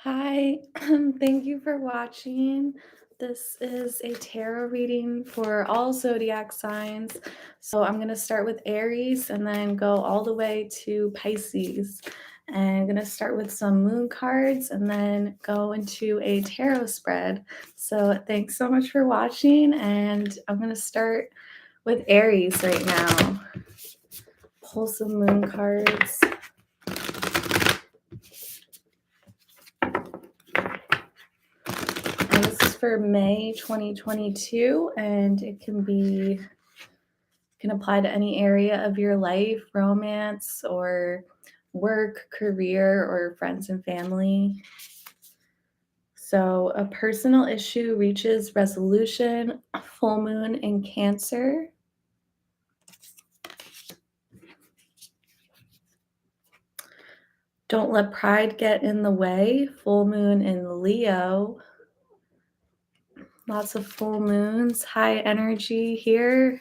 Hi, thank you for watching. This is a tarot reading for all zodiac signs. So I'm going to start with Aries and then go all the way to Pisces. And I'm going to start with some moon cards and then go into a tarot spread. So thanks so much for watching. And I'm going to start with Aries right now. Pull some moon cards. And this is for May 2022, and it can apply to any area of your life, romance or work, career, or friends and family. So, a personal issue reaches resolution, full moon in Cancer. Don't let pride get in the way, full moon in Leo. Lots of full moons, high energy here.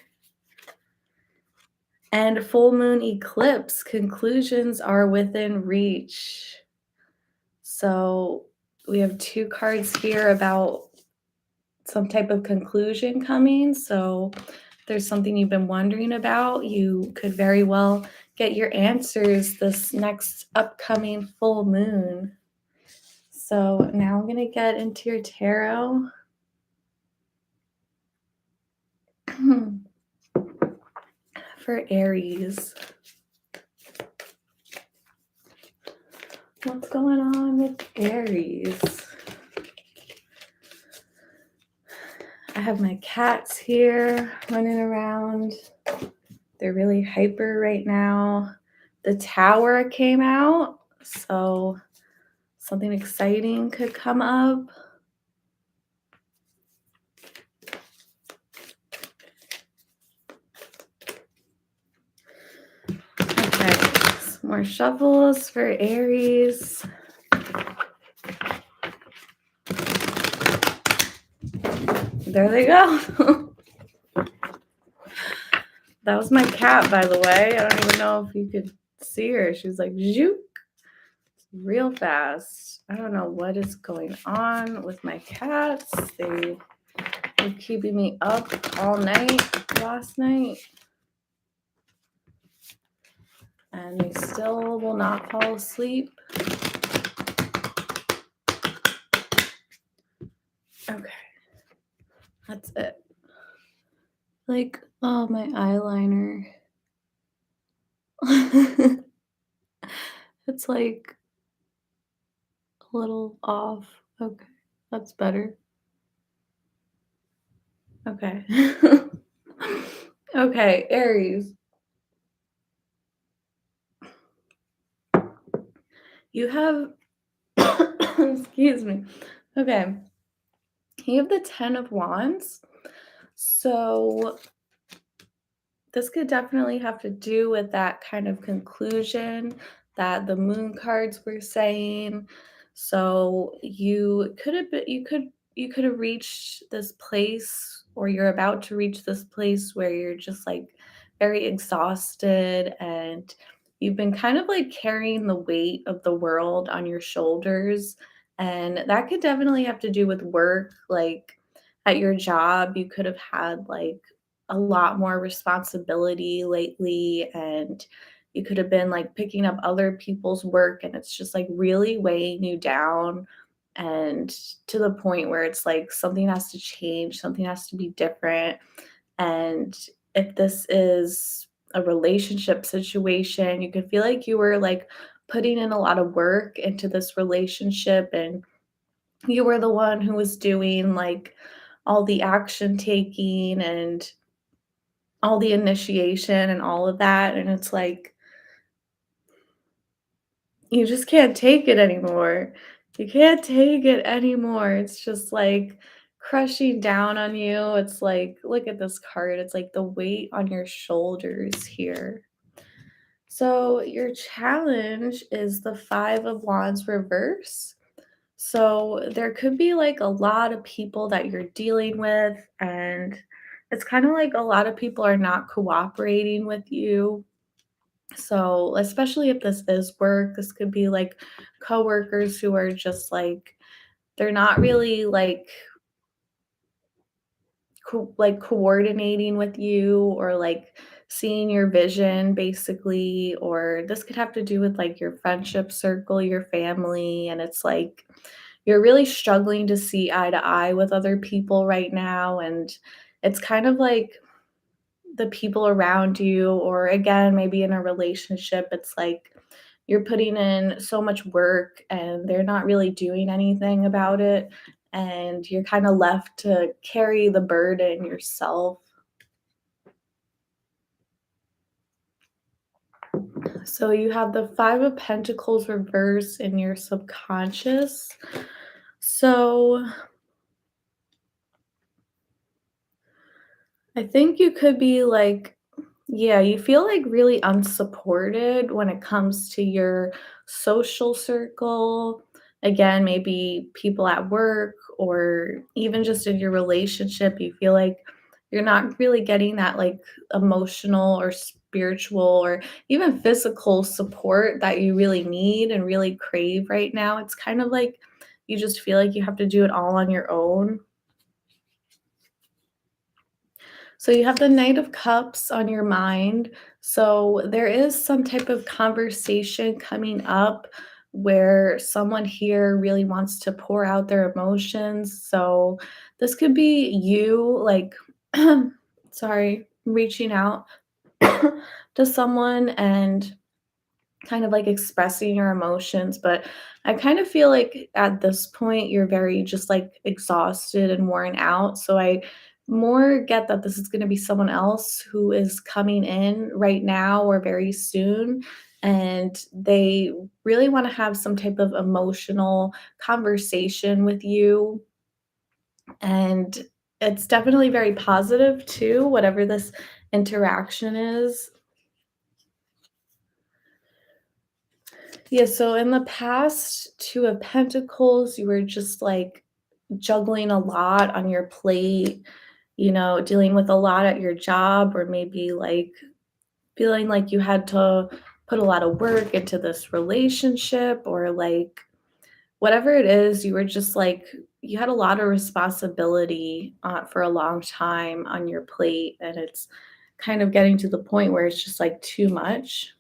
And full moon eclipse, conclusions are within reach. So we have two cards here about some type of conclusion coming. So there's something you've been wondering about. You could very well get your answers this next upcoming full moon. So now I'm going to get into your tarot. For Aries. What's going on with Aries? I have my cats here running around. They're really hyper right now. The Tower came out, so something exciting could come up. Okay, some more shuffles for Aries. There they go. That was my cat, by the way. I don't even know if you could see her. She was like, zoop, real fast. I don't know what is going on with my cats. They were keeping me up all night last night. And they still will not fall asleep. Okay. That's it. Like, oh, my eyeliner. It's like a little off. Okay, that's better. Okay. Okay, Aries. You have, excuse me. Okay. You have the 10 of Wands. So this could definitely have to do with that kind of conclusion that the moon cards were saying. So you could have reached this place, or you're about to reach this place where you're just like very exhausted, and you've been kind of like carrying the weight of the world on your shoulders. And that could definitely have to do with work. Like at your job, you could have had like a lot more responsibility lately, and you could have been like picking up other people's work, and it's just like really weighing you down, and to the point where it's like something has to change, something has to be different. And if this is a relationship situation, you could feel like you were like putting in a lot of work into this relationship, and you were the one who was doing like all the action taking and all the initiation and all of that, and it's like, you just can't take it anymore. You can't take it anymore. It's just, like, crushing down on you. It's like, look at this card. It's like the weight on your shoulders here. So, your challenge is the 5 of Wands reverse. So, there could be, like, a lot of people that you're dealing with, and it's kinda like a lot of people are not cooperating with you. So, especially if this is work, this could be like coworkers who are just like, they're not really like coordinating with you or like seeing your vision basically, or this could have to do with like your friendship circle, your family, and it's like you're really struggling to see eye to eye with other people right now, and it's kind of like the people around you, or again maybe in a relationship, it's like you're putting in so much work and they're not really doing anything about it, and you're kind of left to carry the burden yourself. So you have the 5 of Pentacles reversed in your subconscious. So I think you could be like, yeah, you feel like really unsupported when it comes to your social circle. Again, maybe people at work or even just in your relationship, you feel like you're not really getting that like emotional or spiritual or even physical support that you really need and really crave right now. It's kind of like you just feel like you have to do it all on your own. So you have the Knight of Cups on your mind. So there is some type of conversation coming up where someone here really wants to pour out their emotions. So this could be you, like, sorry, reaching out to someone and kind of like expressing your emotions, but I kind of feel like at this point you're very just like exhausted and worn out. So I more get that this is going to be someone else who is coming in right now or very soon, and they really want to have some type of emotional conversation with you, and it's definitely very positive too, whatever this interaction is. Yeah, so in the past 2 of Pentacles, you were just like juggling a lot on your plate, dealing with a lot at your job, or maybe like feeling like you had to put a lot of work into this relationship, or like whatever it is, you were just like, you had a lot of responsibility for a long time on your plate, and it's kind of getting to the point where it's just like too much.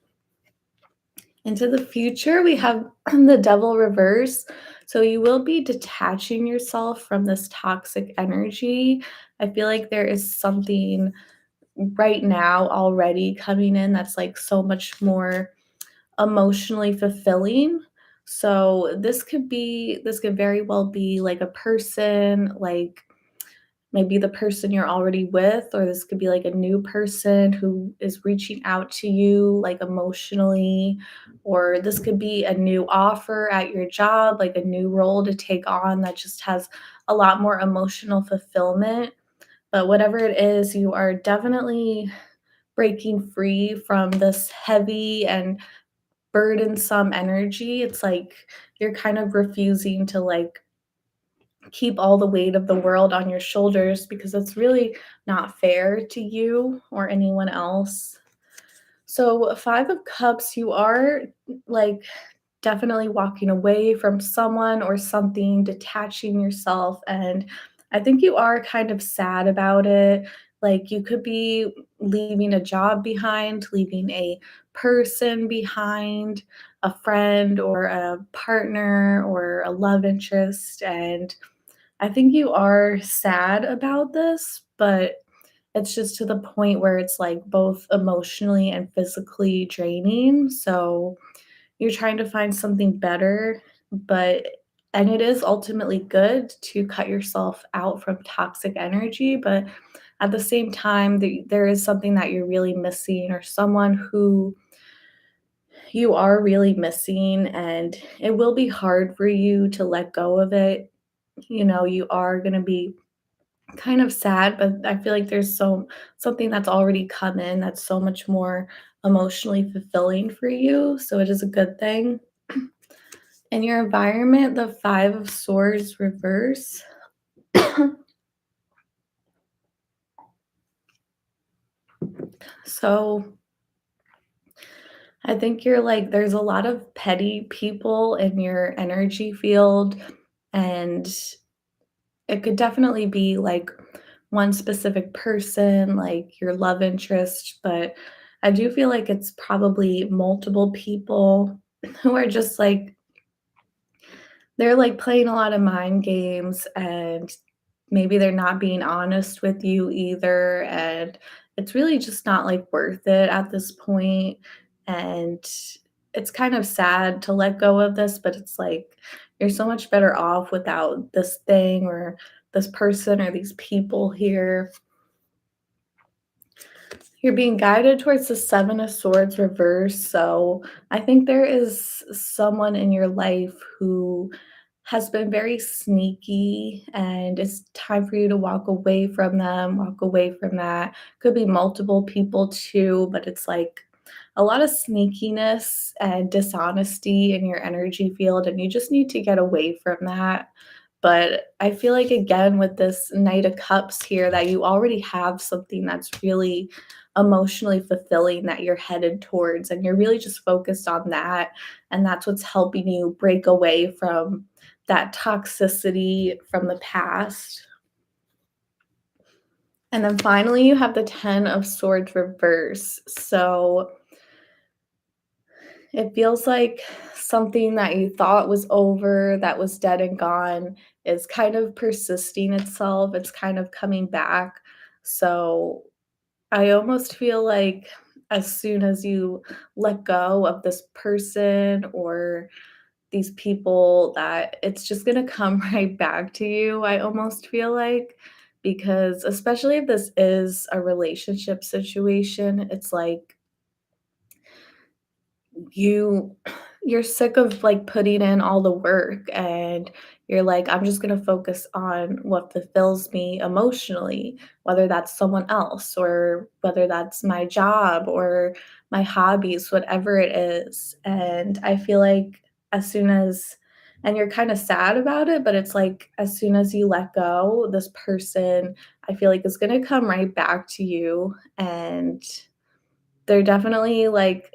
Into the future, we have the Devil reverse. So you will be detaching yourself from this toxic energy. I feel like there is something right now already coming in that's like so much more emotionally fulfilling. So this could very well be like a person, like maybe the person you're already with, or this could be like a new person who is reaching out to you like emotionally, or this could be a new offer at your job, like a new role to take on that just has a lot more emotional fulfillment. But whatever it is, you are definitely breaking free from this heavy and burdensome energy. It's like you're kind of refusing to like keep all the weight of the world on your shoulders, because it's really not fair to you or anyone else. So, 5 of Cups, you are like definitely walking away from someone or something, detaching yourself. And I think you are kind of sad about it. Like you could be leaving a job behind, leaving a person behind, a friend or a partner or a love interest. And I think you are sad about this, but it's just to the point where it's like both emotionally and physically draining. So you're trying to find something better, but and it is ultimately good to cut yourself out from toxic energy, but at the same time, there is something that you're really missing, or someone who you are really missing, and it will be hard for you to let go of it. You are going to be kind of sad, but I feel like there's something that's already come in that's so much more emotionally fulfilling for you, so it is a good thing. In your environment, the 5 of Swords reverse. So I think you're like, there's a lot of petty people in your energy field, and it could definitely be like one specific person, like your love interest, but I do feel like it's probably multiple people who are just like, they're like playing a lot of mind games, and maybe they're not being honest with you either. And it's really just not like worth it at this point. And it's kind of sad to let go of this, but it's like you're so much better off without this thing or this person or these people here. You're being guided towards the Seven of Swords reverse. So I think there is someone in your life who has been very sneaky, and it's time for you to walk away from them, walk away from that. Could be multiple people too, but it's like a lot of sneakiness and dishonesty in your energy field, and you just need to get away from that. But I feel like, again, with this Knight of Cups here, that you already have something that's really emotionally fulfilling that you're headed towards, and you're really just focused on that. And that's what's helping you break away from that toxicity from the past. And then finally, you have the Ten of Swords reverse. So it feels like something that you thought was over, that was dead and gone, is kind of persisting itself. It's kind of coming back. So I almost feel like as soon as you let go of this person or these people, that it's just gonna come right back to you, I almost feel like, because especially if this is a relationship situation, it's like you you're sick of like putting in all the work, and you're like, I'm just going to focus on what fulfills me emotionally, whether that's someone else or whether that's my job or my hobbies, whatever it is. And I feel like as soon as, and you're kind of sad about it, but it's like as soon as you let go, this person, I feel like, is going to come right back to you. And they're definitely like,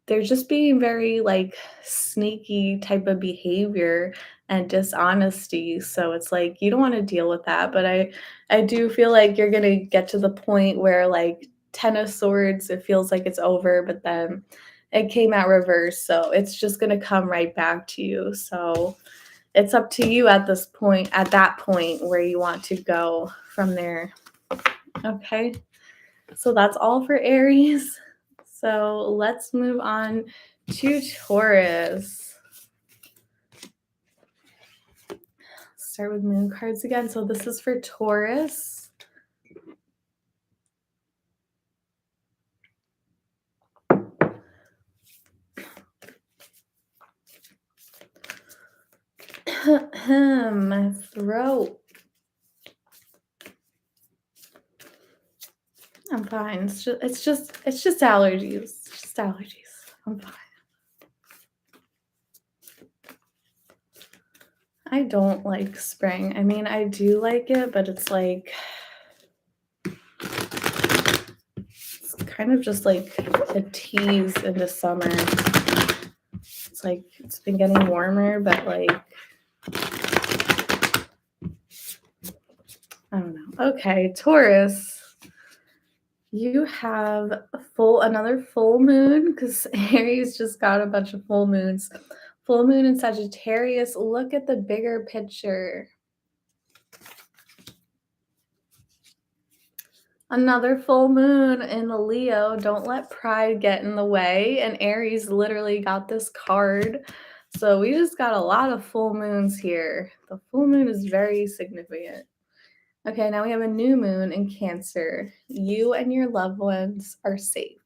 they're just being very, like, sneaky type of behavior and dishonesty, so it's like, you don't wanna deal with that, but I do feel like you're gonna get to the point where, like, Ten of Swords, it feels like it's over, but then it came out reverse, so it's just gonna come right back to you, so it's up to you at that point where you want to go from there, okay? So that's all for Aries. So let's move on to Taurus. Start with moon cards again. So this is for Taurus. My throat. I'm fine. It's just allergies. It's just allergies. I'm fine. I don't like spring. I mean, I do like it, but it's like it's kind of just like a tease into summer. It's like it's been getting warmer, but like I don't know. Okay, Taurus. You have another full moon, because Aries just got a bunch of full moons. Full moon in Sagittarius. Look at the bigger picture. Another full moon in Leo. Don't let pride get in the way. And Aries literally got this card. So we just got a lot of full moons here. The full moon is very significant. Okay, now we have a new moon in Cancer. You and your loved ones are safe.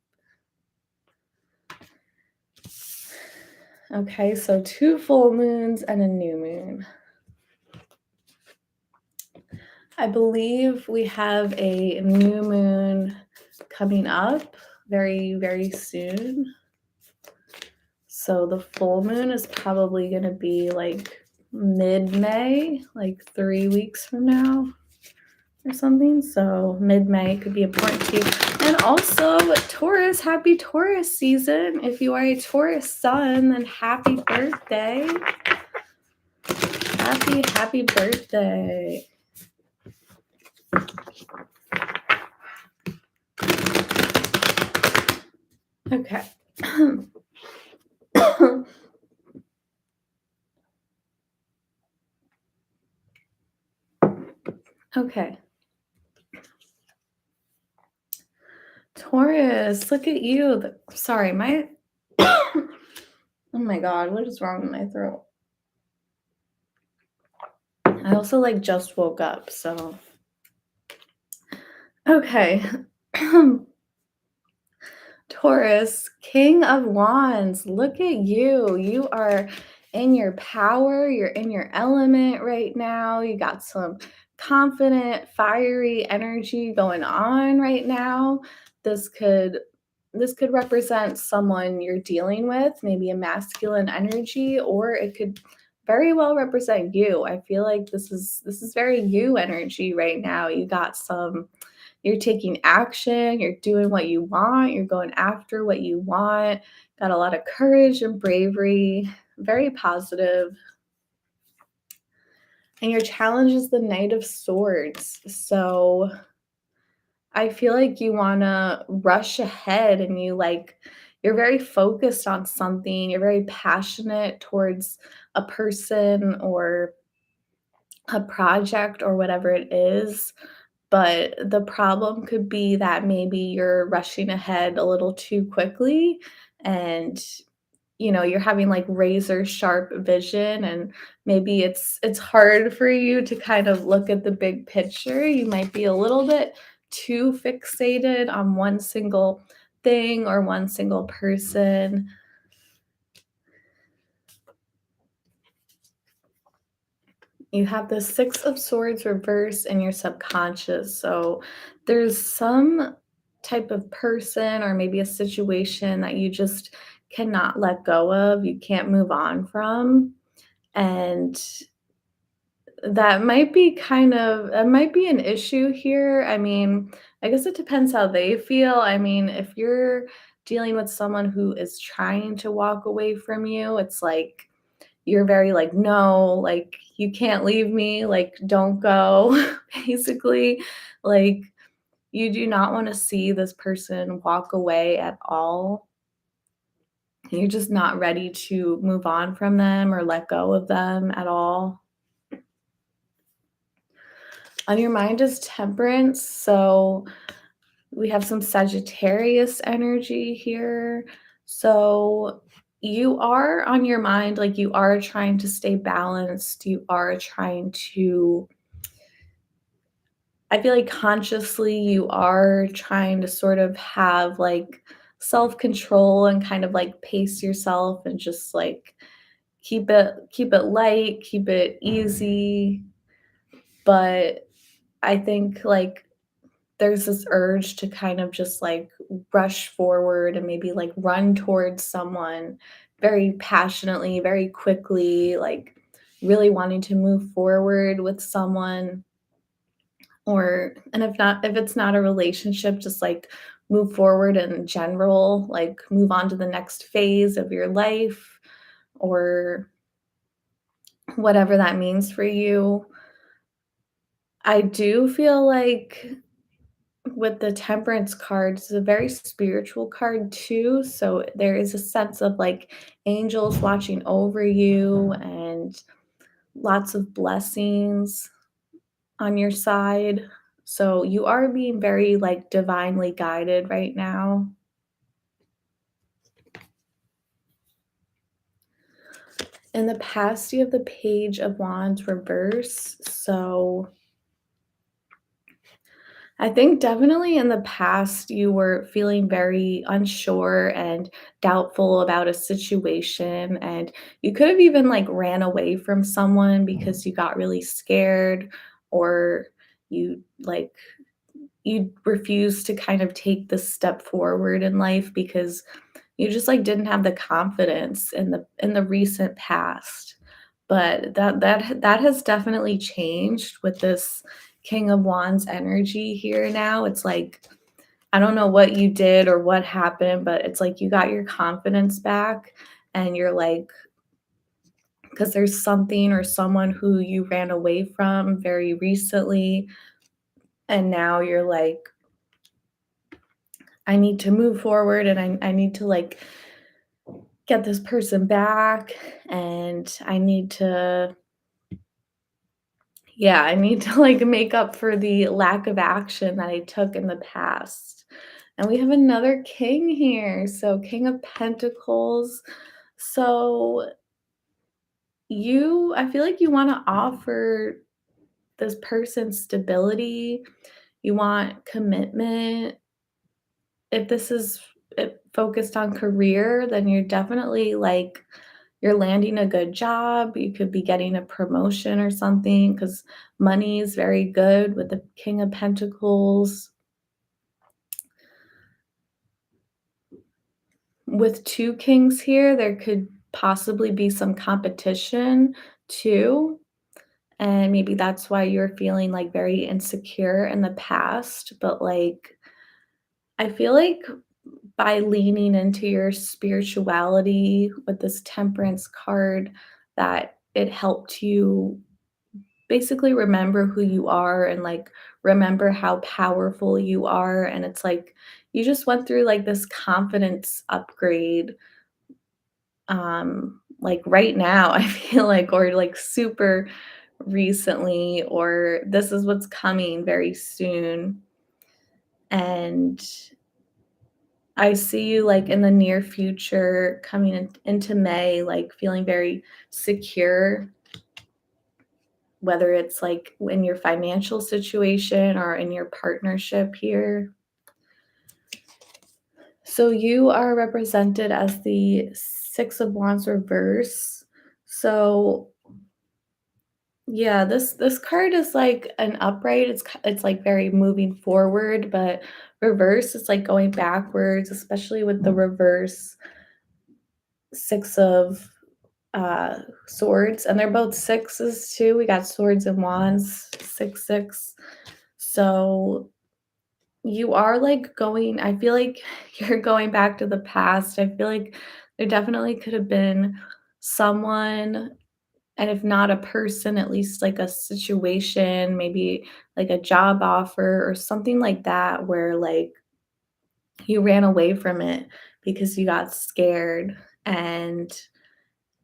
Okay, so 2 full moons and a new moon. I believe we have a new moon coming up very, very soon. So the full moon is probably going to be like mid-May, like 3 weeks from now or something. So mid-May could be important to you. And also, Taurus, happy Taurus season. If you are a Taurus sun, then happy birthday. Happy birthday. Okay. Okay. Taurus, look at you. Sorry, my oh my god, what is wrong with my throat? I also like just woke up, so okay. Taurus, King of Wands, look at you. You are in your power, you're in your element right now. You got some confident, fiery energy going on right now. This could this could represent someone you're dealing with, maybe a masculine energy, or it could very well represent you. I feel like this is very you energy right now. You got some you're taking action, you're doing what you want, you're going after what you want. Got a lot of courage and bravery, very positive. And your challenge is the Knight of Swords. So I feel like you want to rush ahead and you're very focused on something. You're very passionate towards a person or a project or whatever it is. But the problem could be that maybe you're rushing ahead a little too quickly and you're having like razor sharp vision and maybe it's hard for you to kind of look at the big picture. You might be a little bit too fixated on one single thing or one single person. You have the Six of Swords reversed in your subconscious. So there's some type of person or maybe a situation that you just cannot let go of, you can't move on from. And that might be an issue here. I mean, I guess it depends how they feel. I mean, if you're dealing with someone who is trying to walk away from you, it's like you're very like, "No, like, you can't leave me, like, don't go," basically. Like, you do not wanna see this person walk away at all. You're just not ready to move on from them or let go of them at all. On your mind is Temperance, so we have some Sagittarius energy here. So you are on your mind, like you are trying to stay balanced. You are trying to, I feel like consciously, you are trying to sort of have like self control and kind of like pace yourself and just like keep it light, keep it easy. But I think like there's this urge to kind of just like rush forward and maybe like run towards someone very passionately, very quickly, like really wanting to move forward with someone. Or, and if it's not a relationship, just like move forward in general, like move on to the next phase of your life or whatever that means for you. I do feel like with the Temperance card, it's a very spiritual card too, so there is a sense of, like, angels watching over you and lots of blessings on your side. So you are being very, like, divinely guided right now. In the past, you have the Page of Wands reverse, so I think definitely in the past you were feeling very unsure and doubtful about a situation and you could have even like ran away from someone because you got really scared or you like you refused to kind of take this step forward in life because you just like didn't have the confidence in the recent past. But that has definitely changed with this King of Wands energy here now. It's like I don't know what you did or what happened, but it's like you got your confidence back and you're like, because there's something or someone who you ran away from very recently, and now you're like, I need to move forward and I need to like get this person back and I need to, yeah, I need to like make up for the lack of action that I took in the past. And we have another king here. So, King of Pentacles. So, I feel like you want to offer this person stability, you want commitment. If this is focused on career, then you're definitely like you're landing a good job. You could be getting a promotion or something because money is very good with the King of Pentacles. With two kings here, there could possibly be some competition too. And maybe that's why you're feeling like very insecure in the past. But like, I feel like by leaning into your spirituality with this temperance card, that it helped you basically remember who you are and like remember how powerful you are. And it's like you just went through like this confidence upgrade, like right now, I feel like, or like super recently, or this is what's coming very soon. And I see you like in the near future coming into May, like feeling very secure, whether it's like in your financial situation or in your partnership here. So you are represented as the Six of Wands reverse. So yeah, this card is like an upright. It's like very moving forward, but reverse is like going backwards, especially with the reverse Six of swords, and they're both sixes too. We got swords and wands, 6 6. So you are like going, I feel like you're going back to the past. I feel like there definitely could have been someone, and if not a person, at least like a situation, maybe like a job offer or something like that, where like you ran away from it because you got scared. And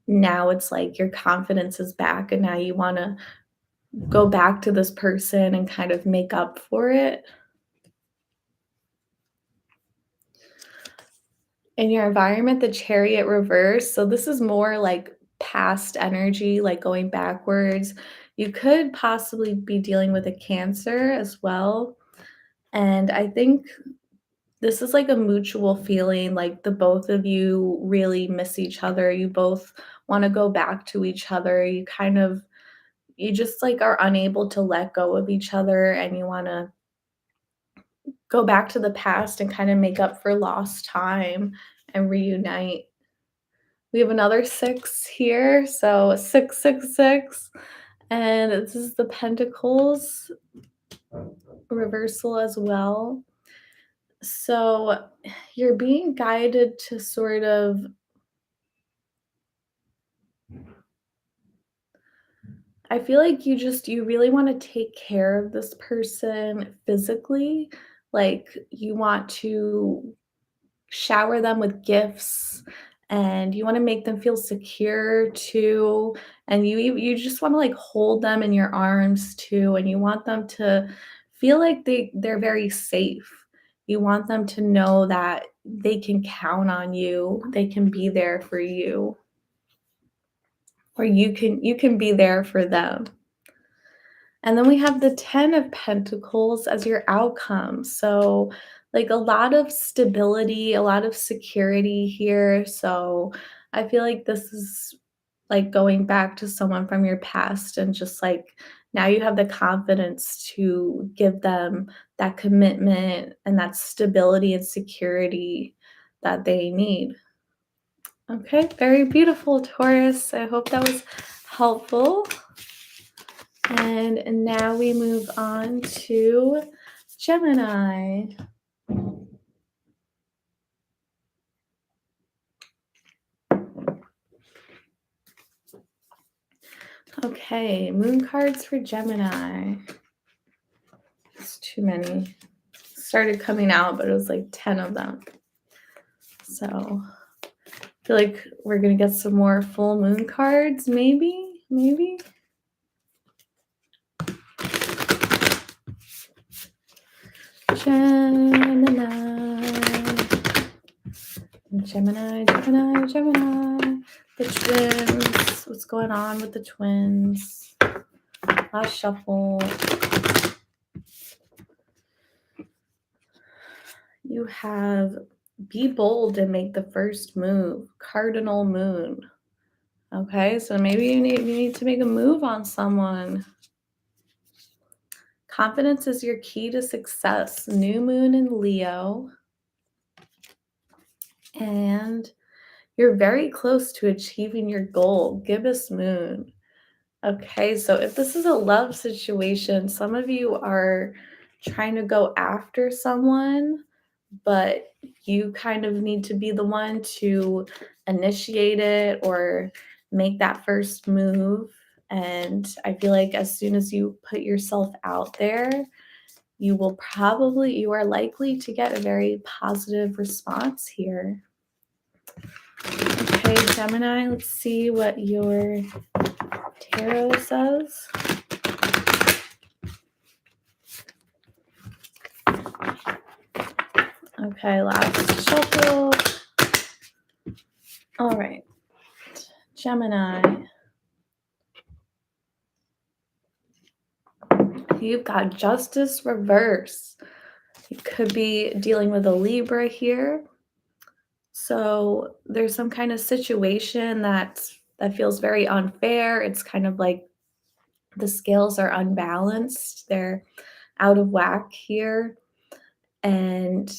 now it's like your confidence is back, and now you want to go back to this person and kind of make up for it. In your environment, the Chariot reverse. So this is more like past energy, like going backwards. You could possibly be dealing with a Cancer as well. And I think this is like a mutual feeling, like the both of you really miss each other. You both want to go back to each other. You just like are unable to let go of each other, and you want to go back to the past and kind of make up for lost time and reunite. We have another 6 here, so 666, and this is the Pentacles reversal as well. So you're being guided to sort of, I feel like you really wanna take care of this person physically, like, you want to shower them with gifts, and you wanna make them feel secure too, and you just wanna, like, hold them in your arms too, and you want them to feel like they're very safe. You want them to know that they can count on you, they can be there for you, or you can be there for them. And then we have the 10 of Pentacles as your outcome. So, like a lot of stability, a lot of security here. So, I feel like this is like going back to someone from your past, and just like now you have the confidence to give them that commitment and that stability and security that they need. Okay, very beautiful, Taurus. I hope that was helpful. And now we move on to Gemini. Okay, moon cards for Gemini. It's too many. Started coming out, but it was like 10 of them. So I feel like we're going to get some more full moon cards, maybe. Gemini. The twins. What's going on with the twins? Last shuffle. You have be bold and make the first move. Cardinal moon. Okay, so maybe you need to make a move on someone. Confidence is your key to success. New moon in Leo. And you're very close to achieving your goal. Gibbous moon. Okay, so if this is a love situation, some of you are trying to go after someone, but you kind of need to be the one to initiate it or make that first move. And I feel like as soon as you put yourself out there, you are likely to get a very positive response here. Okay, Gemini, let's see what your tarot says. Okay, last shuffle. All right, Gemini. You've got Justice reverse. You could be dealing with a Libra here. So there's some kind of situation that feels very unfair. It's kind of like the scales are unbalanced. They're out of whack here. And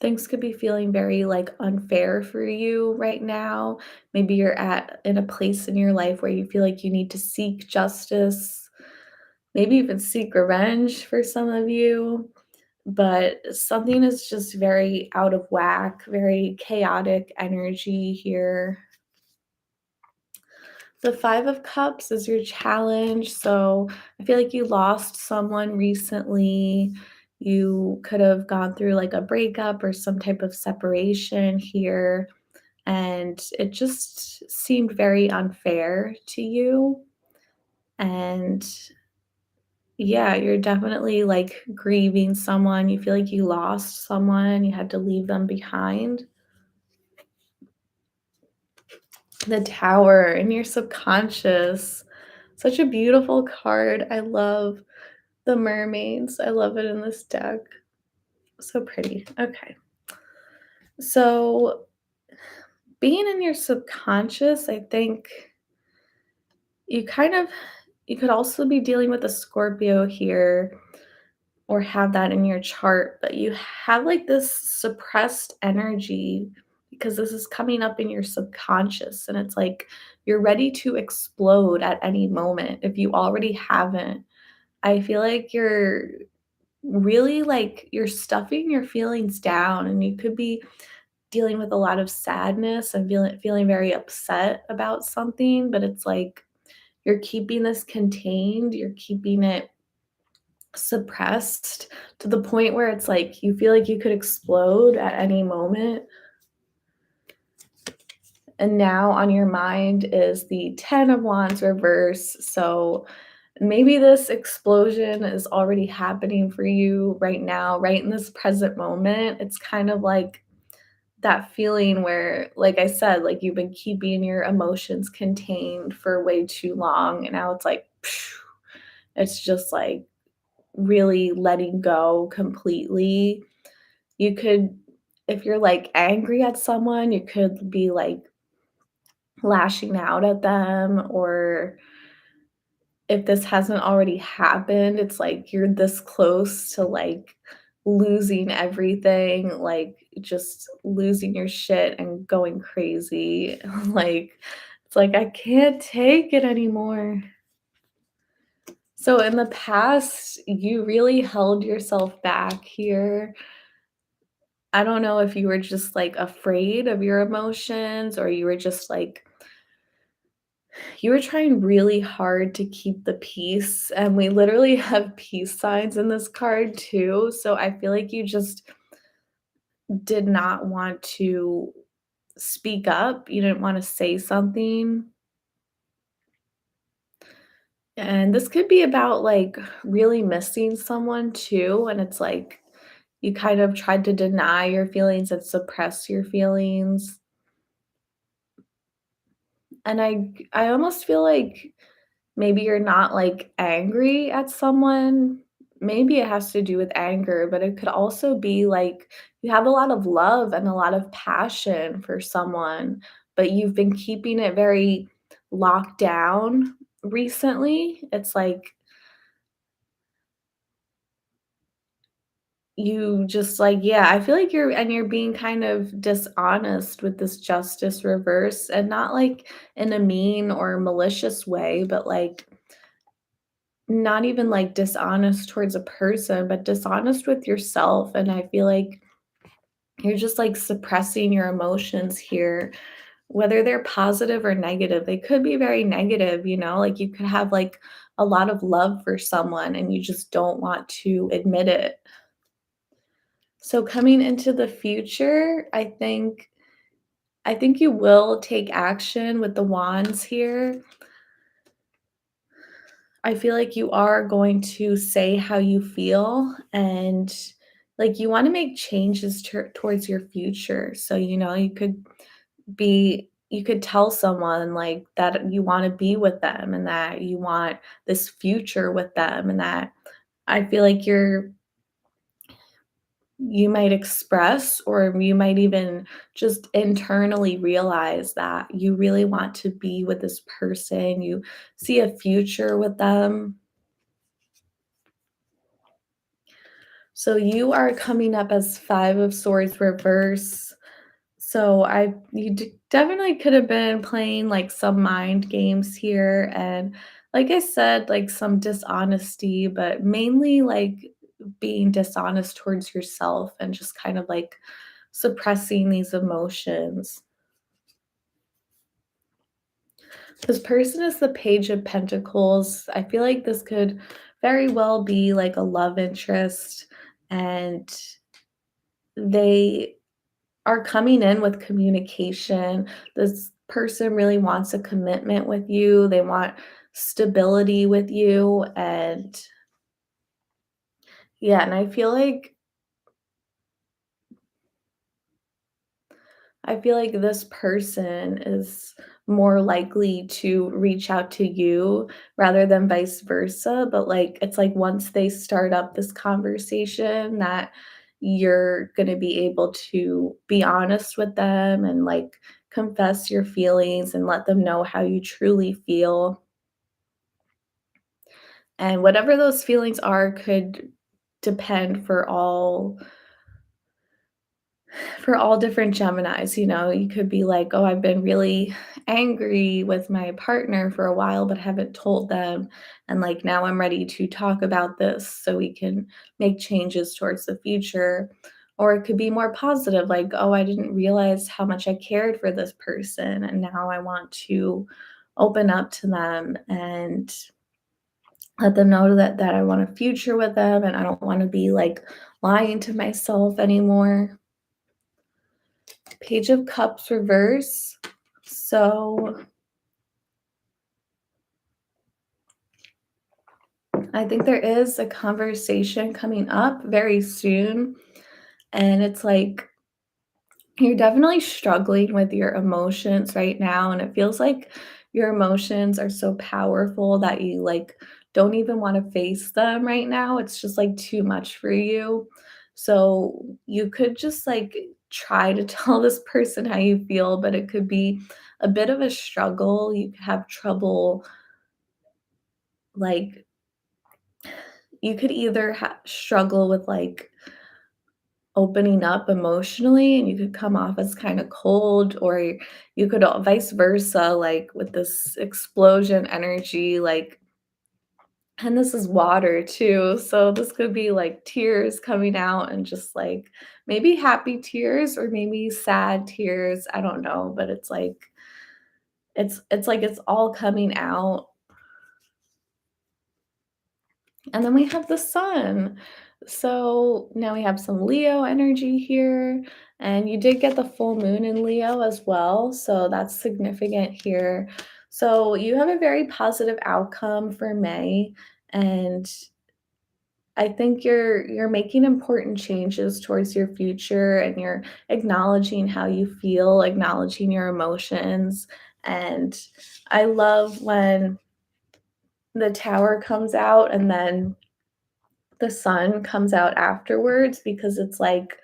things could be feeling very like unfair for you right now. Maybe you're in a place in your life where you feel like you need to seek justice, maybe even seek revenge for some of you. But something is just very out of whack, very chaotic energy here. The Five of Cups is your challenge. So I feel like you lost someone recently. You could have gone through like a breakup or some type of separation here. And it just seemed very unfair to you. And yeah, you're definitely like grieving someone. You feel like you lost someone, you had to leave them behind. The Tower in your subconscious. Such a beautiful card. I love the mermaids. I love it in this deck. So pretty. Okay. So, being in your subconscious, I think you kind of you could also be dealing with a Scorpio here or have that in your chart, but you have like this suppressed energy because this is coming up in your subconscious and it's like you're ready to explode at any moment if you already haven't. I feel like you're really like you're stuffing your feelings down and you could be dealing with a lot of sadness and feeling very upset about something, but it's like you're keeping this contained, you're keeping it suppressed to the point where it's like you feel like you could explode at any moment. And now on your mind is the 10 of Wands reverse. So maybe this explosion is already happening for you right now, right in this present moment. It's kind of like that feeling where, like I said, like you've been keeping your emotions contained for way too long. And now it's like, phew, it's just like really letting go completely. You could, if you're like angry at someone, you could be like lashing out at them, or if this hasn't already happened, it's like you're this close to like losing everything, like just losing your shit and going crazy. Like, it's like, I can't take it anymore. So in the past, you really held yourself back here. I don't know if you were just, like, afraid of your emotions or you were just, like you were trying really hard to keep the peace, and we literally have peace signs in this card too, so I feel like you just did not want to speak up, you didn't wanna say something, and this could be about, like, really missing someone too, and it's like you kind of tried to deny your feelings and suppress your feelings, and I almost feel like maybe you're not, like, angry at someone. Maybe it has to do with anger, but it could also be, like, you have a lot of love and a lot of passion for someone, but you've been keeping it very locked down recently. It's like you just, like yeah, I feel like you're being kind of dishonest with this justice reverse, and not, like, in a mean or malicious way, but, like, not even, like, dishonest towards a person, but dishonest with yourself, and I feel like you're just, like, suppressing your emotions here, whether they're positive or negative. They could be very negative, you know, like, you could have, like, a lot of love for someone, and you just don't want to admit it. So coming into the future, I think you will take action with the wands here. I feel like you are going to say how you feel and like you want to make changes towards your future. So, you know, you could tell someone like that you want to be with them and that you want this future with them and that I feel like you might express or you might even just internally realize that you really want to be with this person. You see a future with them. So you are coming up as 5 of swords reverse. So definitely could have been playing like some mind games here and like I said, like some dishonesty, but mainly like being dishonest towards yourself and just kind of like suppressing these emotions. This person is the Page of Pentacles. I feel like this could very well be like a love interest and they are coming in with communication. This person really wants a commitment with you. They want stability with you. And yeah, and I feel like this person is more likely to reach out to you rather than vice versa. But like, it's like once they start up this conversation, that you're going to be able to be honest with them and like confess your feelings and let them know how you truly feel. And whatever those feelings are could depend for all different Geminis, you know, you could be like, "Oh, I've been really angry with my partner for a while, but haven't told them. And like now I'm ready to talk about this so we can make changes towards the future." Or it could be more positive, like, "Oh, I didn't realize how much I cared for this person, and now I want to open up to them and let them know that I want a future with them and I don't want to be like lying to myself anymore." Page of Cups reverse. So I think there is a conversation coming up very soon. And it's like you're definitely struggling with your emotions right now. And it feels like your emotions are so powerful that you like don't even want to face them right now. It's just like too much for you. So you could just like try to tell this person how you feel, but it could be a bit of a struggle. You could have trouble like you could either struggle with like opening up emotionally and you could come off as kind of cold or you could vice versa like with this explosion energy like And this is water too, so this could be, like, tears coming out and just, like, maybe happy tears or maybe sad tears, I don't know, but it's like it's all coming out. And then we have the sun. So now we have some Leo energy here, and you did get the full moon in Leo as well, so that's significant here. So you have a very positive outcome for May, and I think you're making important changes towards your future and you're acknowledging how you feel, acknowledging your emotions. And I love when the tower comes out and then the sun comes out afterwards because it's like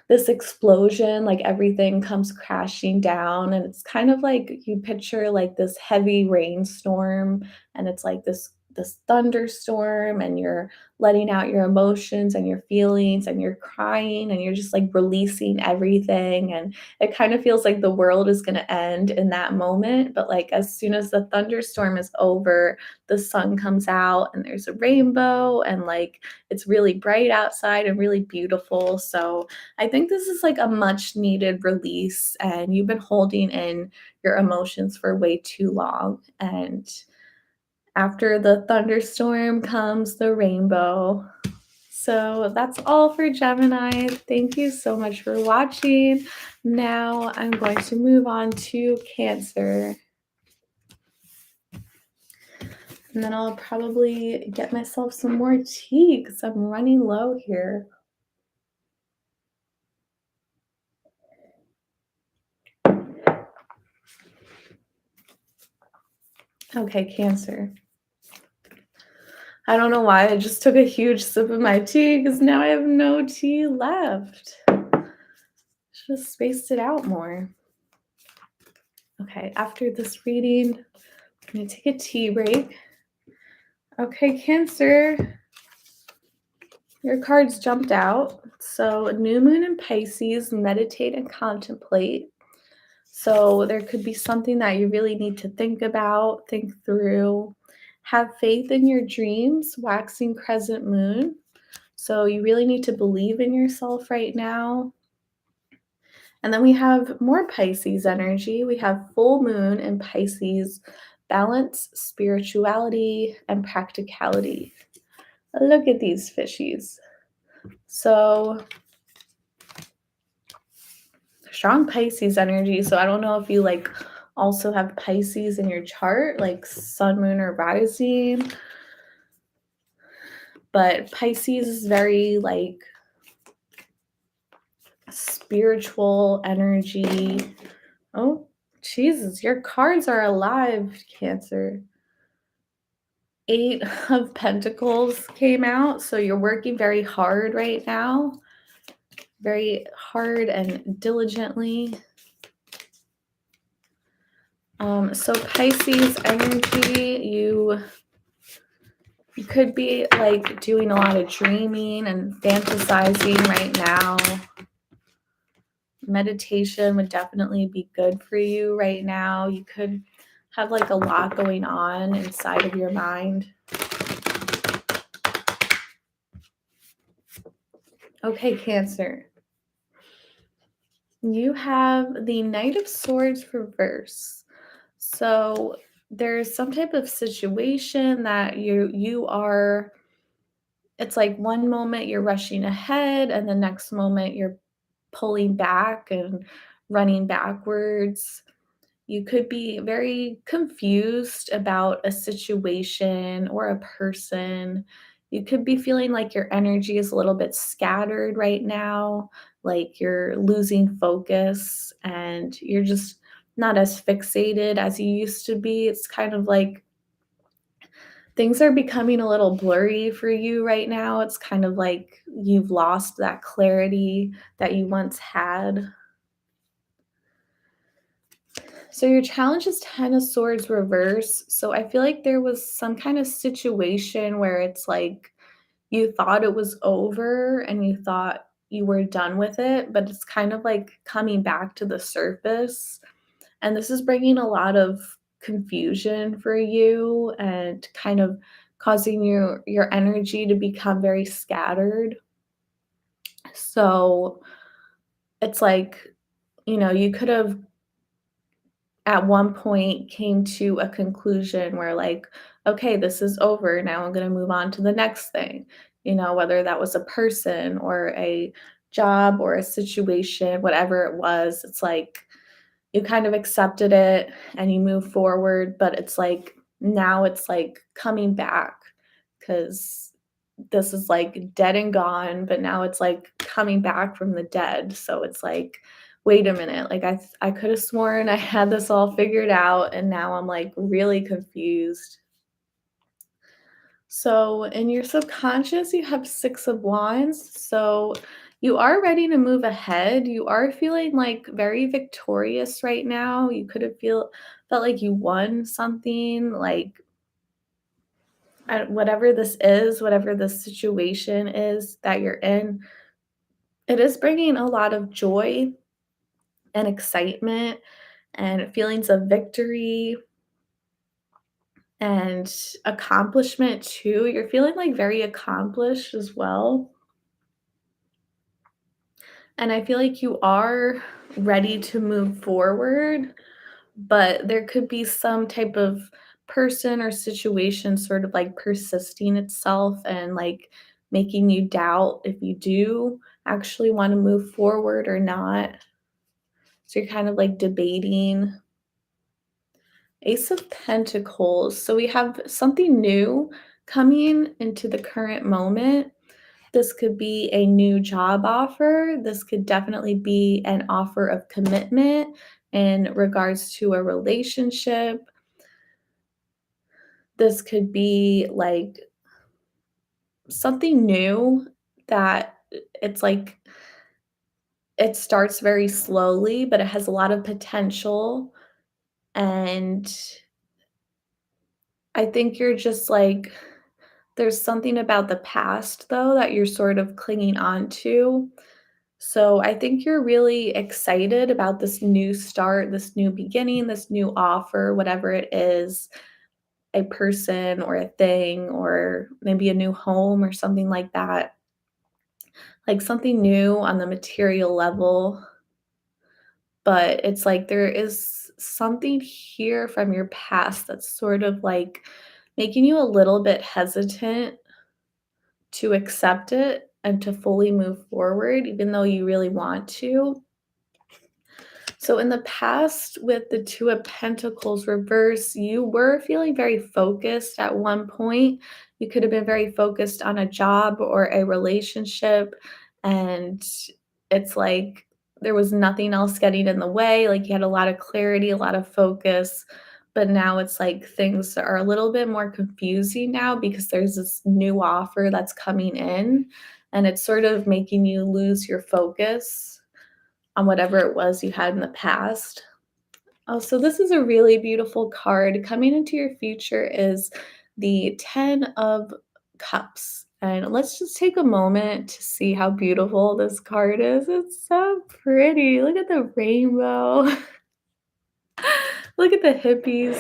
this explosion, like everything comes crashing down, and it's kind of like you picture like this heavy rainstorm, and it's like this thunderstorm, and you're letting out your emotions and your feelings, and you're crying, and you're just like releasing everything, and it kind of feels like the world is going to end in that moment. But like as soon as the thunderstorm is over, the sun comes out, and there's a rainbow, and like it's really bright outside and really beautiful. So I think this is like a much needed release, and you've been holding in your emotions for way too long. And after the thunderstorm comes the rainbow. So that's all for Gemini. Thank you so much for watching. Now I'm going to move on to Cancer. And then I'll probably get myself some more tea because I'm running low here. Okay, Cancer. I don't know why I just took a huge sip of my tea because now I have no tea left. Should have spaced it out more. Okay, after this reading, I'm going to take a tea break. Okay, Cancer, your cards jumped out. So, new moon in Pisces, meditate and contemplate. So, there could be something that you really need to think about, think through. Have faith in your dreams, waxing crescent moon. So, you really need to believe in yourself right now. And then we have more Pisces energy. We have full moon in Pisces, balance, spirituality, and practicality. Look at these fishies. So strong Pisces energy. So I don't know if you like also have Pisces in your chart, like sun, moon, or rising. But Pisces is very like spiritual energy. Oh, Jesus, your cards are alive, Cancer. 8 of Pentacles came out, so you're working very hard right now, very hard and diligently. So Pisces energy, you could be like doing a lot of dreaming and fantasizing right now. Meditation would definitely be good for you right now. You could have like a lot going on inside of your mind. Okay, Cancer. You have the Knight of Swords reverse. So there's some type of situation that you are, it's like one moment you're rushing ahead and the next moment you're pulling back and running backwards. You could be very confused about a situation or a person. You could be feeling like your energy is a little bit scattered right now, like you're losing focus and you're just not as fixated as you used to be. It's kind of like things are becoming a little blurry for you right now. It's kind of like you've lost that clarity that you once had. So your challenge is 10 of Swords reverse. So I feel like there was some kind of situation where it's like you thought it was over and you thought you were done with it, but it's kind of like coming back to the surface. And this is bringing a lot of confusion for you and kind of causing your energy to become very scattered. So it's like, you could have at one point came to a conclusion where like, okay, this is over. Now I'm going to move on to the next thing. Whether that was a person or a job or a situation, whatever it was, it's like you kind of accepted it and you move forward, but it's like now it's like coming back because this is like dead and gone, but now it's like coming back from the dead. So it's like, wait a minute, like I could have sworn I had this all figured out, and now I'm like really confused. So in your subconscious, you have Six of Wands. So you are ready to move ahead. You are feeling like very victorious right now. You could have felt like you won something, like whatever this is, whatever the situation is that you're in, it is bringing a lot of joy and excitement and feelings of victory and accomplishment too. You're feeling like very accomplished as well. And I feel like you are ready to move forward, but there could be some type of person or situation sort of like persisting itself and like making you doubt if you do actually want to move forward or not. So you're kind of like debating. Ace of Pentacles. So we have something new coming into the current moment. This could be a new job offer. This could definitely be an offer of commitment in regards to a relationship. This could be like something new that it's like it starts very slowly, but it has a lot of potential. And I think you're just like, there's something about the past though that you're sort of clinging on to. So I think you're really excited about this new start, this new beginning, this new offer, whatever it is, a person or a thing, or maybe a new home or something like that. Like something new on the material level. But it's like there is something here from your past that's sort of like making you a little bit hesitant to accept it and to fully move forward, even though you really want to. So, in the past, with the Two of Pentacles reverse, you were feeling very focused at one point. You could have been very focused on a job or a relationship, and it's like there was nothing else getting in the way. Like you had a lot of clarity, a lot of focus. But now it's like things are a little bit more confusing now because there's this new offer that's coming in, and it's sort of making you lose your focus on whatever it was you had in the past. Oh, so this is a really beautiful card. Coming into your future is the 10 of Cups. And let's just take a moment to see how beautiful this card is. It's so pretty. Look at the rainbow. Look at the hippies.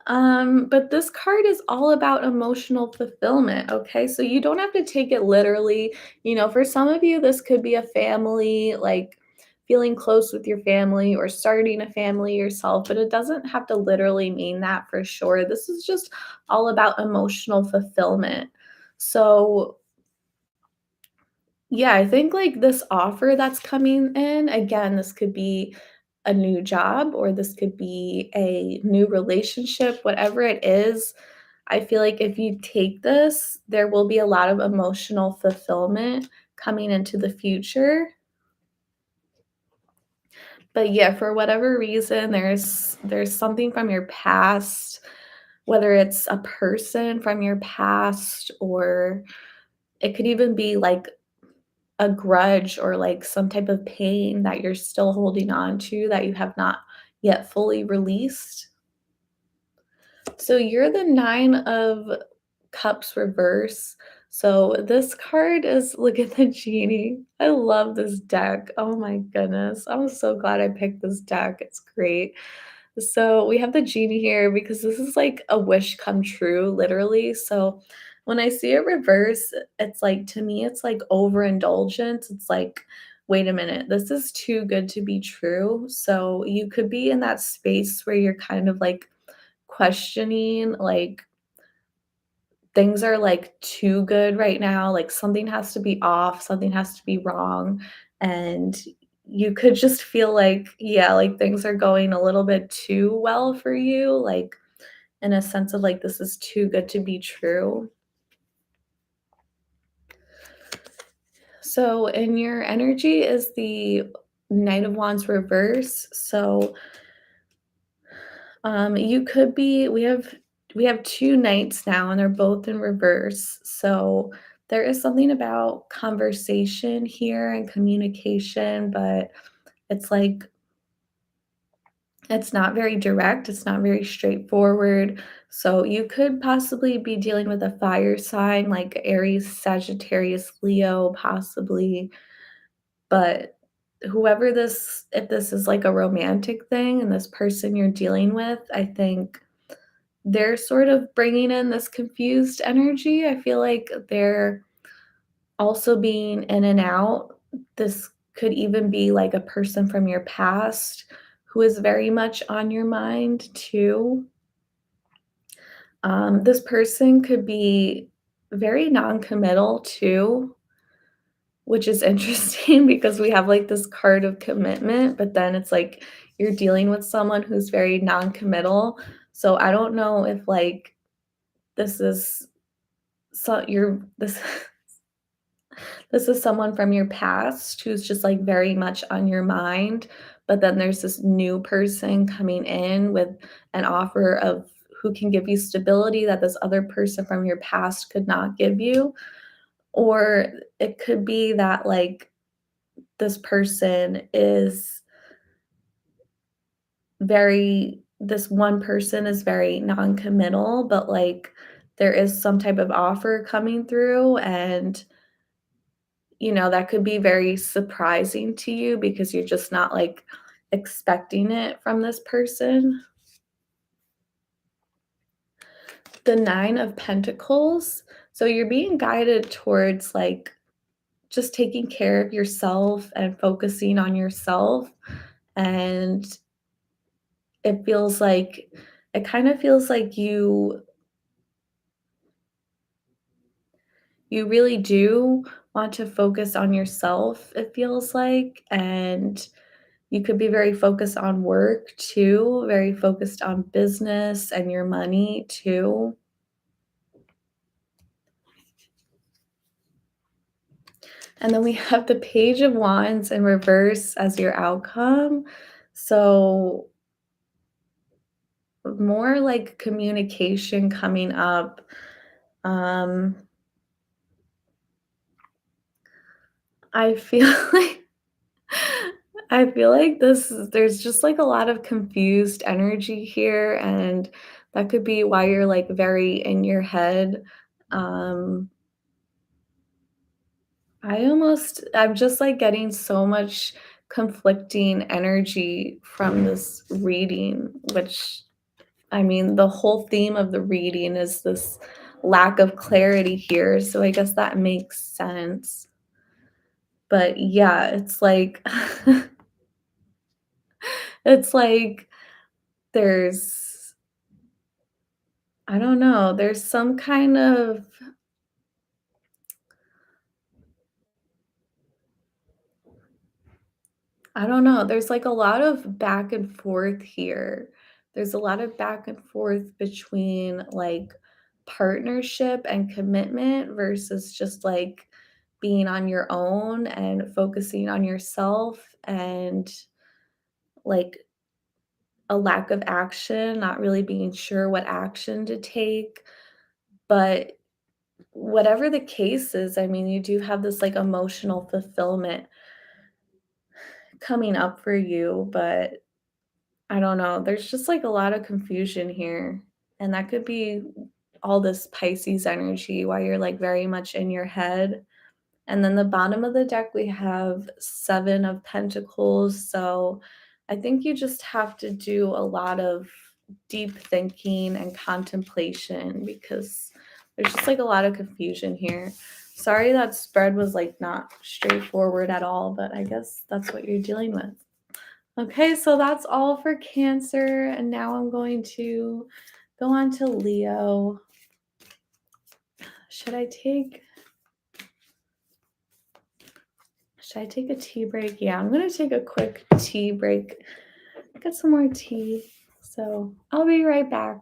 But this card is all about emotional fulfillment, okay? So you don't have to take it literally. For some of you, this could be a family, like feeling close with your family or starting a family yourself, but it doesn't have to literally mean that for sure. This is just all about emotional fulfillment. So yeah, I think like this offer that's coming in, again, this could be a new job or this could be a new relationship, whatever it is. I feel like if you take this, there will be a lot of emotional fulfillment coming into the future. But yeah, for whatever reason, there's something from your past, whether it's a person from your past or it could even be like a grudge or like some type of pain that you're still holding on to that you have not yet fully released. So you're the 9 of Cups reverse. So this card is look at the genie. I love this deck. Oh my goodness. I'm so glad I picked this deck. It's great. So we have the genie here because this is like a wish come true, literally. So when I see it reverse, it's like to me, it's like overindulgence. It's like, wait a minute, this is too good to be true. So you could be in that space where you're kind of like questioning, like, things are like too good right now, like something has to be off, something has to be wrong, and you could just feel like, yeah, like things are going a little bit too well for you, like in a sense of like this is too good to be true. So in your energy is the Knight of Wands reverse. So you could be we have 2 knights now, and they're both in reverse, so there is something about conversation here and communication, but it's like it's not very direct, it's not very straightforward, so you could possibly be dealing with a fire sign like Aries, Sagittarius, Leo, possibly, but whoever this if this is like a romantic thing and this person you're dealing with, I think they're sort of bringing in this confused energy. I feel like they're also being in and out. This could even be like a person from your past who is very much on your mind too. This person could be very non-committal too, which is interesting because we have like this card of commitment, but then it's like you're dealing with someone who's very non-committal. So I don't know if like this is so you're this this is someone from your past who's just, like, very much on your mind, but then there's this new person coming in with an offer of who can give you stability that this other person from your past could not give you, or it could be that, like, this person is this one person is very non-committal, but, like, there is some type of offer coming through, and that could be very surprising to you because you're just not, like, expecting it from this person. The 9 of Pentacles, so you're being guided towards, like, just taking care of yourself and focusing on yourself, and it feels like it kinda feels like you really do want to focus on yourself, it feels like, and you could be very focused on work too, very focused on business and your money too. And then we have the Page of Wands in reverse as your outcome. So, more like communication coming up. Um, I feel like there's just like a lot of confused energy here, and that could be why you're like very in your head. Um, I'm just, like, getting so much conflicting energy from this reading, which I mean, the whole theme of the reading is this lack of clarity here, so I guess that makes sense. But, yeah, it's like it's like there's I don't know, there's some kind of I don't know. There's like a lot of back and forth here. There's a lot of back and forth between like partnership and commitment versus just like being on your own and focusing on yourself and like a lack of action, not really being sure what action to take. But whatever the case is, I mean, you do have this like emotional fulfillment coming up for you, but I don't know. There's just like a lot of confusion here. And that could be all this Pisces energy while you're like very much in your head. And then the bottom of the deck, we have 7 of Pentacles. So I think you just have to do a lot of deep thinking and contemplation because there's just like a lot of confusion here. Sorry that spread was like not straightforward at all, but I guess that's what you're dealing with. Okay, so that's all for Cancer, and now I'm going to go on to Leo. Should I take a tea break? Yeah, I'm gonna take a quick tea break. Get some more tea. So I'll be right back.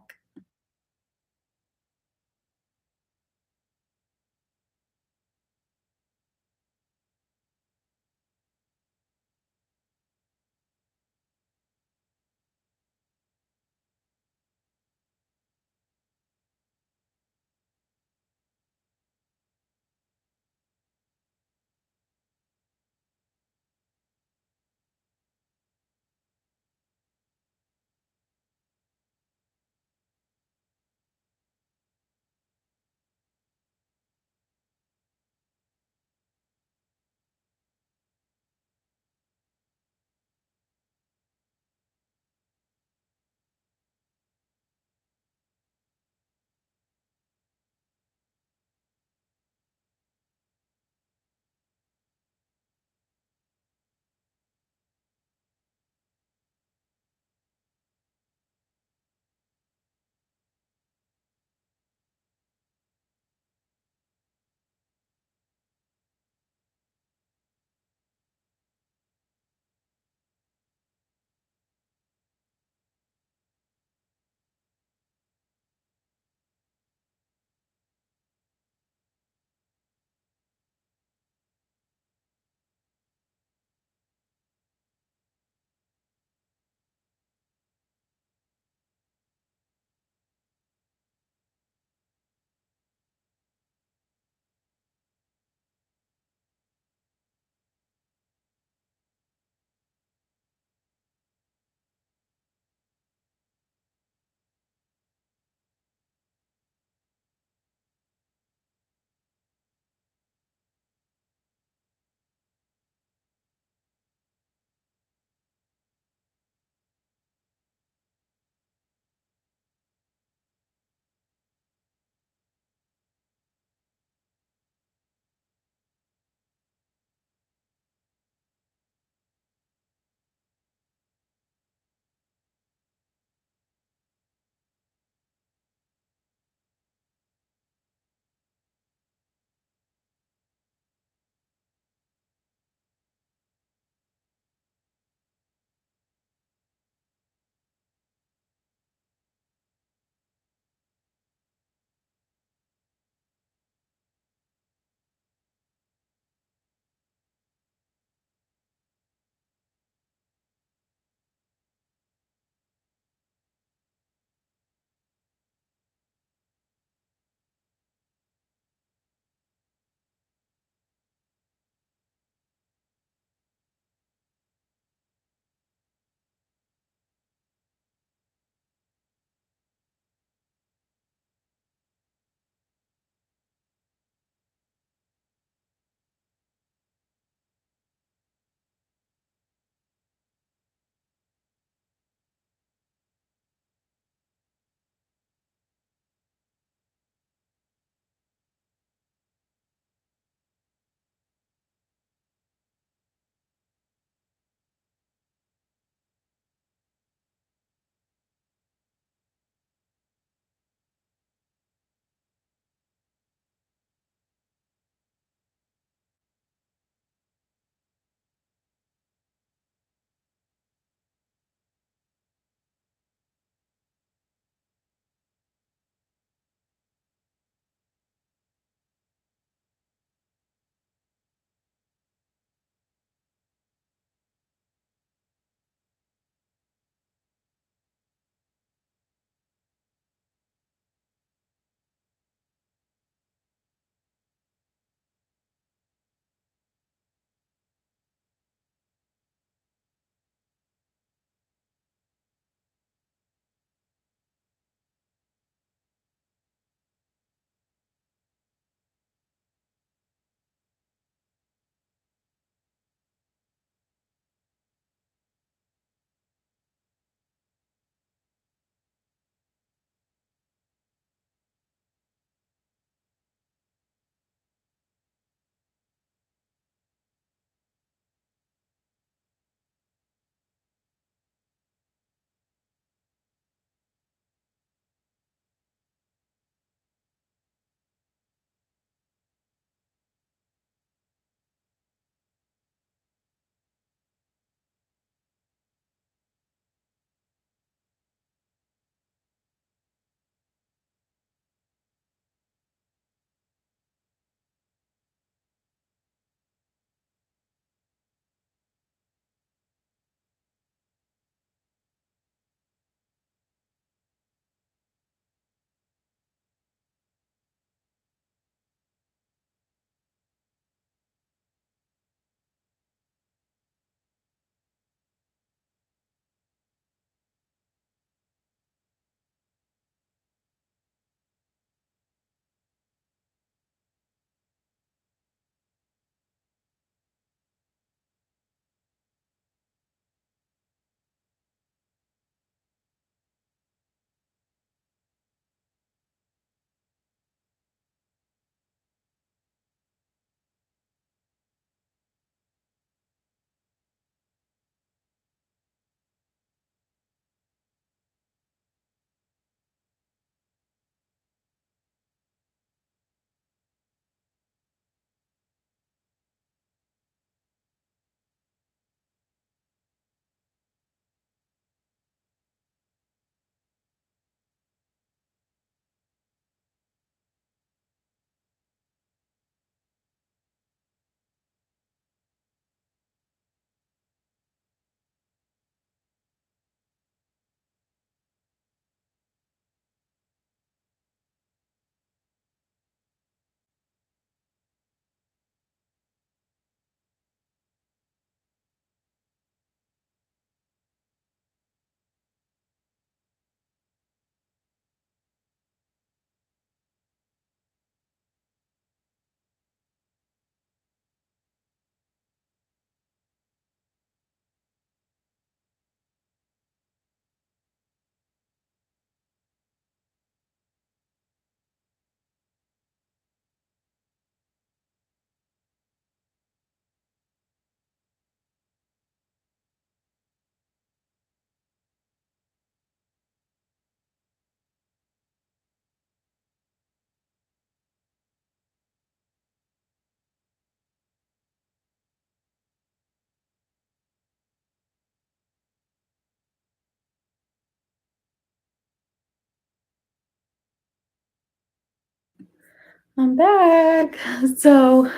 I'm back. So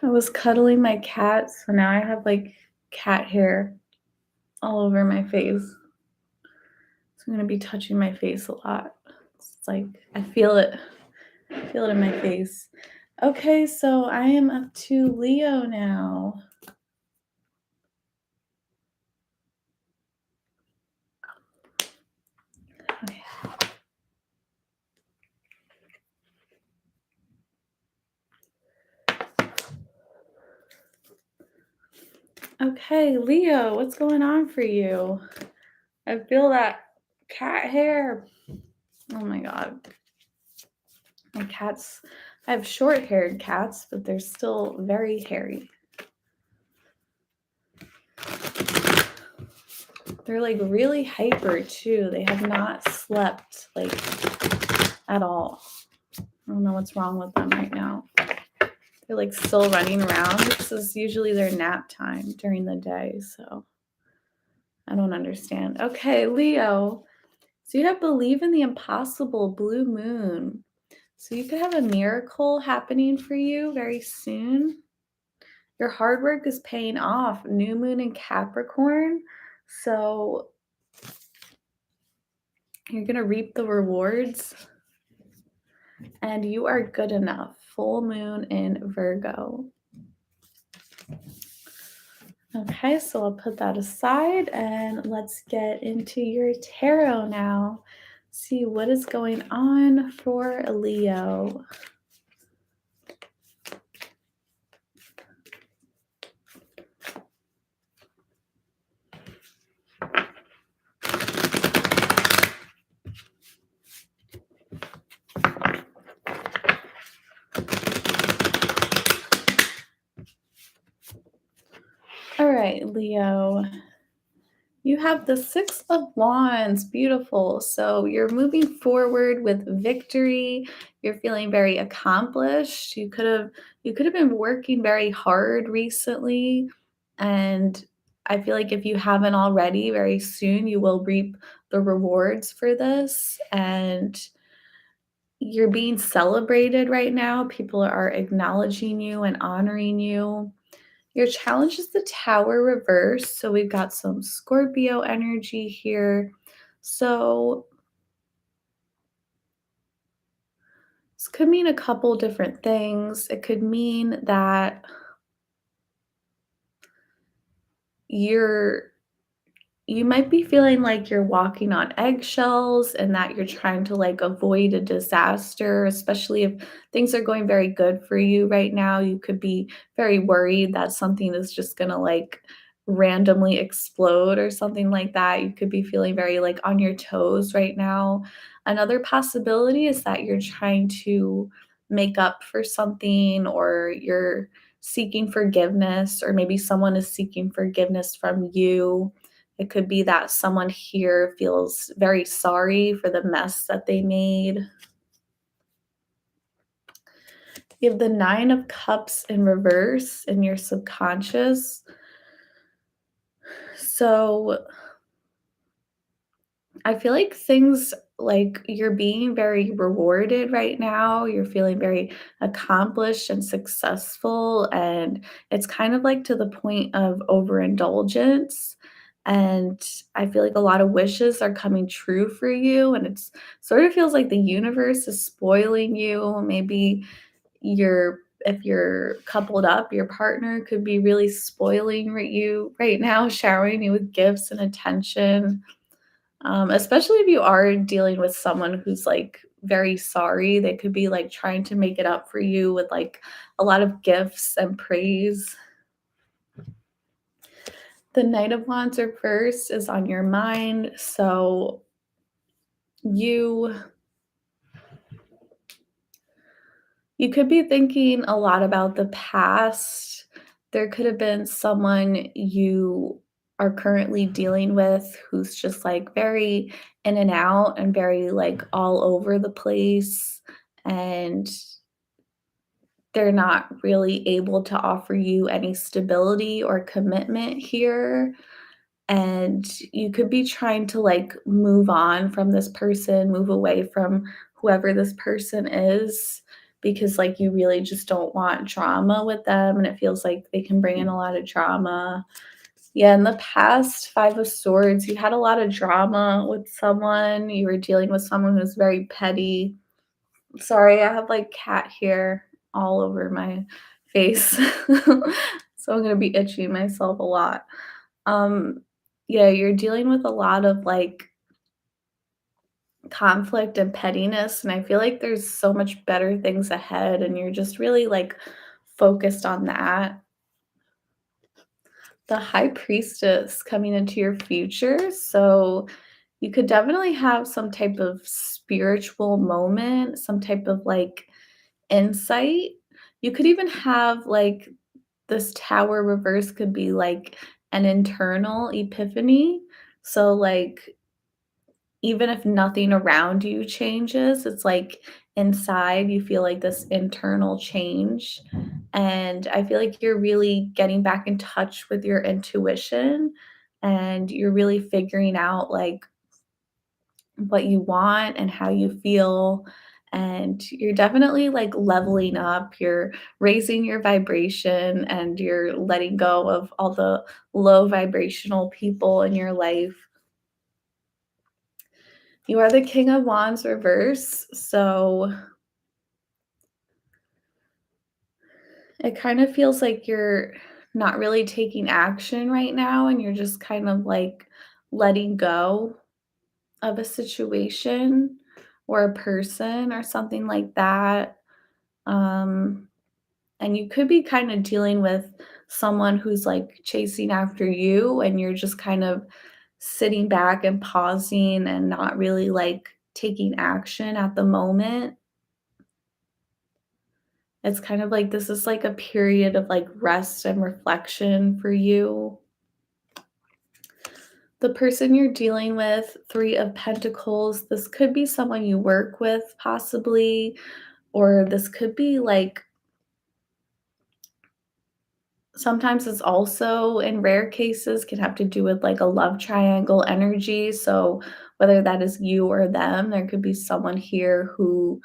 I was cuddling my cat, so now I have like cat hair all over my face. So I'm gonna be touching my face a lot. It's like I feel it in my face. Okay, so I am up to Leo now. Okay. Okay, Leo, what's going on for you? I feel that cat hair. Oh my god. My cats, I have short haired cats, but they're still very hairy. They're like really hyper too. They have not slept like at all. I don't know what's wrong with them right now. They're like still running around. This is usually their nap time during the day, so I don't understand. Okay, Leo. So you have believe in the impossible, blue moon. So you could have a miracle happening for you very soon. Your hard work is paying off. New moon in Capricorn. So you're going to reap the rewards and you are good enough. Full moon in Virgo. Okay, so I'll put that aside and let's get into your tarot now. See what is going on for Leo. All right, Leo. You have the Six of Wands. Beautiful. So you're moving forward with victory. You're feeling very accomplished. You could have been working very hard recently, and I feel like if you haven't already, very soon you will reap the rewards for this, and you're being celebrated right now. People are acknowledging you and honoring you. Your challenge is the Tower reverse. So we've got some Scorpio energy here. So this could mean a couple different things. It could mean that you're you might be feeling like you're walking on eggshells and that you're trying to like avoid a disaster, especially if things are going very good for you right now. You could be very worried that something is just going to like randomly explode or something like that. You could be feeling very like on your toes right now. Another possibility is that you're trying to make up for something, or you're seeking forgiveness, or maybe someone is seeking forgiveness from you. It could be that someone here feels very sorry for the mess that they made. You have the Nine of Cups in reverse in your subconscious. So I feel like things like you're being very rewarded right now. You're feeling very accomplished and successful. And it's kind of like to the point of overindulgence. And I feel like a lot of wishes are coming true for you. And it's sort of feels like the universe is spoiling you. Maybe if you're coupled up, your partner could be really spoiling you right now, showering you with gifts and attention, especially if you are dealing with someone who's like very sorry. They could be like trying to make it up for you with like a lot of gifts and praise. The Knight of Wands reverse is on your mind. So you you could be thinking a lot about the past. There could have been someone you are currently dealing with who's just like very in and out and very like all over the place. And they're not really able to offer you any stability or commitment here. And you could be trying to like move on from this person, move away from whoever this person is. because like you really just don't want drama with them and it feels like they can bring in a lot of drama. Yeah, in the past, 5 of Swords, you had a lot of drama with someone. You were dealing with someone who's very petty. Sorry, I have like cat hair all over my face. So I'm gonna be itching myself a lot. Um, yeah, you're dealing with a lot of like conflict and pettiness, and I feel like there's so much better things ahead, and you're just really like focused on that. The High Priestess coming into your future. So you could definitely have some type of spiritual moment, some type of like insight. You could even have like this tower reverse could be like an internal epiphany. So like even if nothing around you changes, it's like inside you feel like this internal change. And I feel like you're really getting back in touch with your intuition and you're really figuring out like what you want and how you feel. And you're definitely like leveling up, you're raising your vibration and you're letting go of all the low vibrational people in your life. You are the King of Wands reverse, so it kind of feels like you're not really taking action right now and you're just kind of like letting go of a situation or a person or something like that. Um, and you could be kind of dealing with someone who's like chasing after you and you're just kind of sitting back and pausing and not really like taking action at the moment. It's kind of like this is like a period of like rest and reflection for you. The person you're dealing with, 3 of Pentacles, this could be someone you work with possibly, or this could be like sometimes it's also in rare cases can have to do with like a love triangle energy. So whether that is you or them, there could be someone here who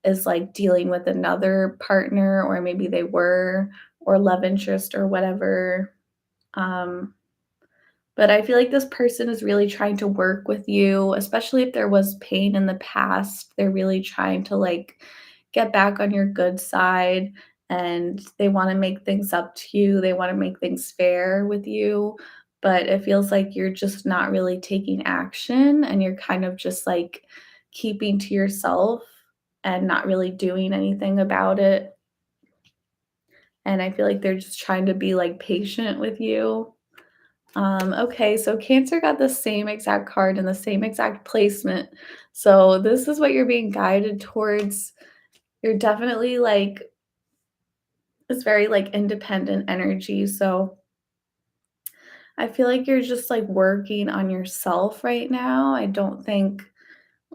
is like dealing with another partner, or maybe they were, or love interest or whatever. Um, but I feel like this person is really trying to work with you, especially if there was pain in the past. They're really trying to like get back on your good side and they want to make things up to you. They want to make things fair with you. But it feels like you're just not really taking action and you're kind of just like keeping to yourself and not really doing anything about it. And I feel like they're just trying to be like patient with you. Okay, so Cancer got the same exact card in the same exact placement. So this is what you're being guided towards. You're definitely like it's very like independent energy. So I feel like you're just like working on yourself right now. I don't think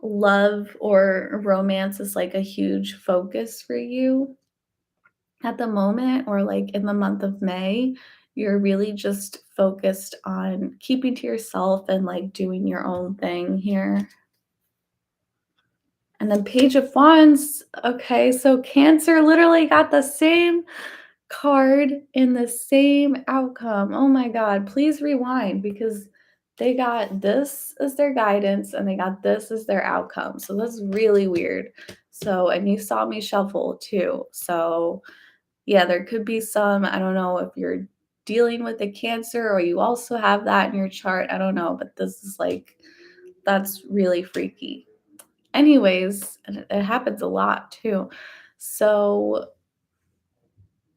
love or romance is like a huge focus for you at the moment or like in the month of May. You're really just focused on keeping to yourself and like doing your own thing here. And then Page of Wands. Okay, so Cancer literally got the same card in the same outcome. Oh my God, please rewind because they got this as their guidance and they got this as their outcome. So that's really weird. So, and you saw me shuffle too. So, yeah, there could be some, I don't know if you're dealing with a Cancer or you also have that in your chart. I don't know, but this is like, that's really freaky. Anyways, and it happens a lot too. So,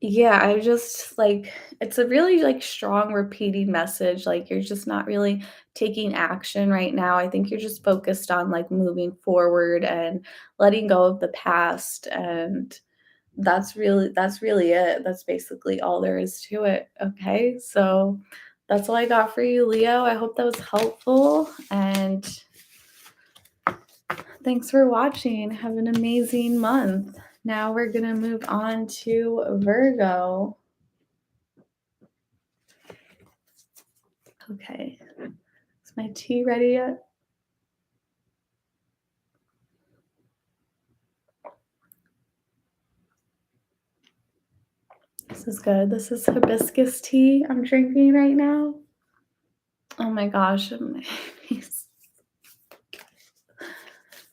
yeah, I just like it's a really like strong repeating message. Like you're just not really taking action right now. I think you're just focused on like moving forward and letting go of the past and that's really it. That's basically all there is to it. Okay? So that's all I got for you, Leo. I hope that was helpful and thanks for watching. Have an amazing month. Now we're going to move on to Virgo. Okay. Is my tea ready yet? This is good. This is hibiscus tea I'm drinking right now. Oh my gosh,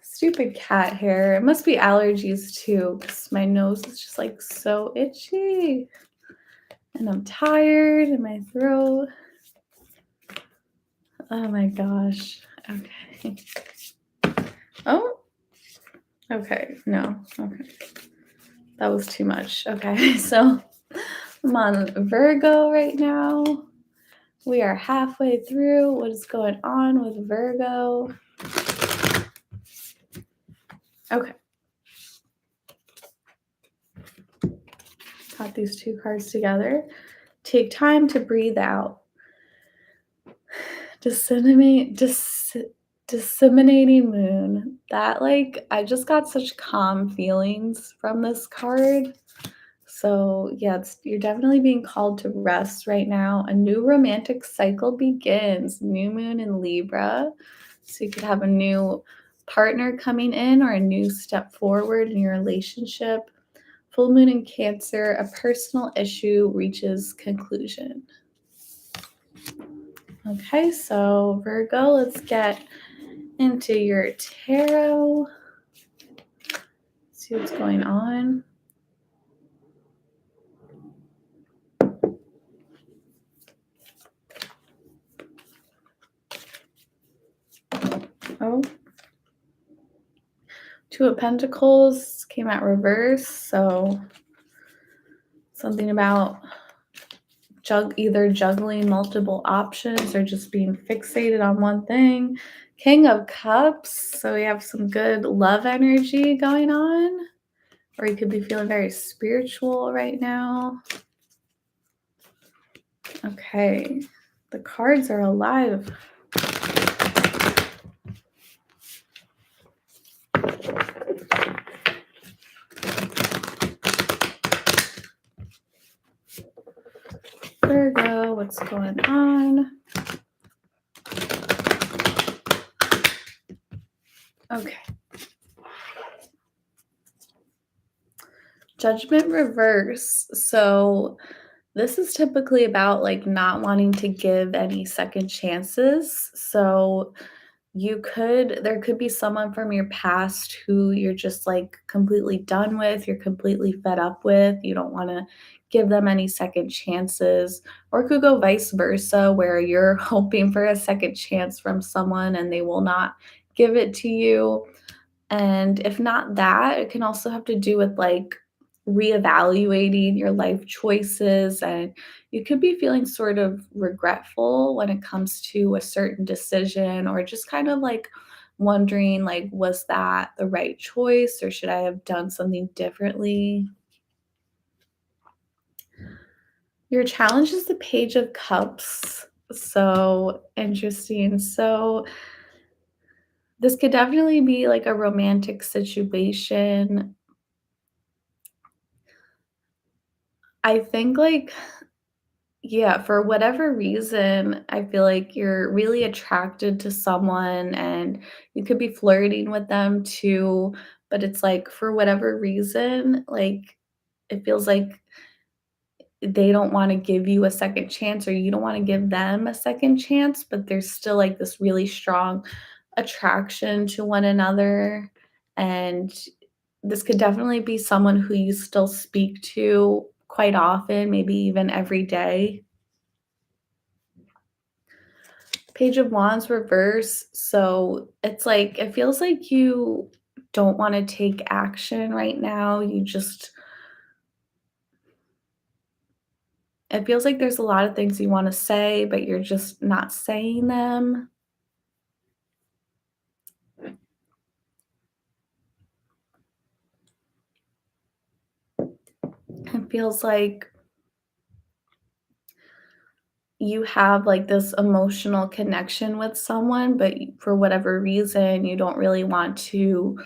stupid cat hair. It must be allergies too, because my nose is just like so itchy. And I'm tired in my throat. Oh my gosh. Okay. Oh, okay. No. Okay. That was too much. Okay. So I'm on Virgo right now. We are halfway through. What is going on with Virgo? Okay. Got these two cards together. Take time to breathe out. Disseminating moon. That, like, I just got such calm feelings from this card. So yeah, you're definitely being called to rest right now. A new romantic cycle begins. New moon in Libra. So you could have a new partner coming in or a new step forward in your relationship. Full moon in Cancer. A personal issue reaches conclusion. Okay, so Virgo, let's get into your tarot. See what's going on. Oh, Two of Pentacles came out reverse, so something about either juggling multiple options or just being fixated on one thing. King of Cups, so we have some good love energy going on, or you could be feeling very spiritual right now. Okay, the cards are alive. Virgo, what's going on? Okay. Judgment reverse. So this is typically about like not wanting to give any second chances. So there could be someone from your past who you're just like completely done with, you're completely fed up with, you don't want to give them any second chances, or it could go vice versa where you're hoping for a second chance from someone and they will not give it to you. And if not that, it can also have to do with like reevaluating your life choices. And you could be feeling sort of regretful when it comes to a certain decision, or just kind of like wondering like, was that the right choice or should I have done something differently? Your challenge is the Page of Cups. So interesting. So this could definitely be like a romantic situation. I think like, yeah, for whatever reason, I feel like you're really attracted to someone and you could be flirting with them too, but it's like for whatever reason, like it feels like they don't want to give you a second chance or you don't want to give them a second chance, but there's still like this really strong attraction to one another. And this could definitely be someone who you still speak to quite often, maybe even every day. Page of Wands reverse. So it's like, it feels like you don't want to take action right now. It feels like there's a lot of things you want to say, but you're just not saying them. It feels like you have like this emotional connection with someone, but for whatever reason, you don't really want to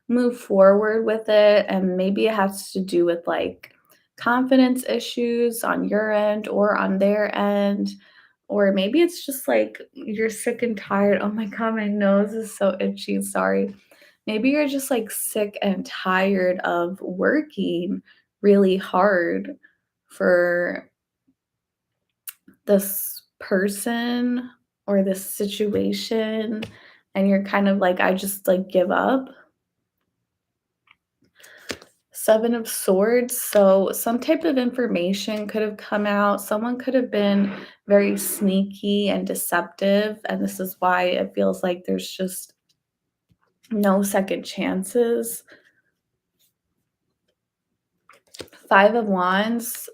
move forward with it. And maybe it has to do with like confidence issues on your end or on their end. Or maybe it's just like you're sick and tired. Oh my God, my nose is so itchy. Sorry. Maybe you're just like sick and tired of working really hard for this person or this situation, and you're kind of like, "I just, like, give up." 7 of Swords, so some type of information could have come out. Someone could have been very sneaky and deceptive, and this is why it feels like there's just no second chances. 5 of Wands,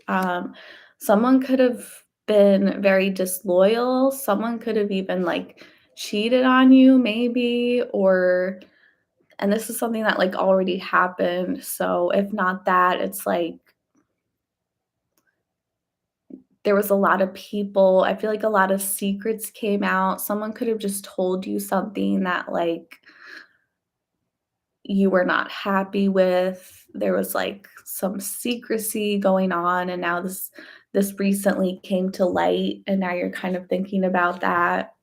someone could have been very disloyal. Someone could have even, like, cheated on you maybe, or and this is something that, like, already happened, so if not that, it's like there was a lot of people I feel like a lot of secrets came out. Someone could have just told you something that, like, you were not happy with. There was, like, some secrecy going on, and now this recently came to light, and now you're kind of thinking about that.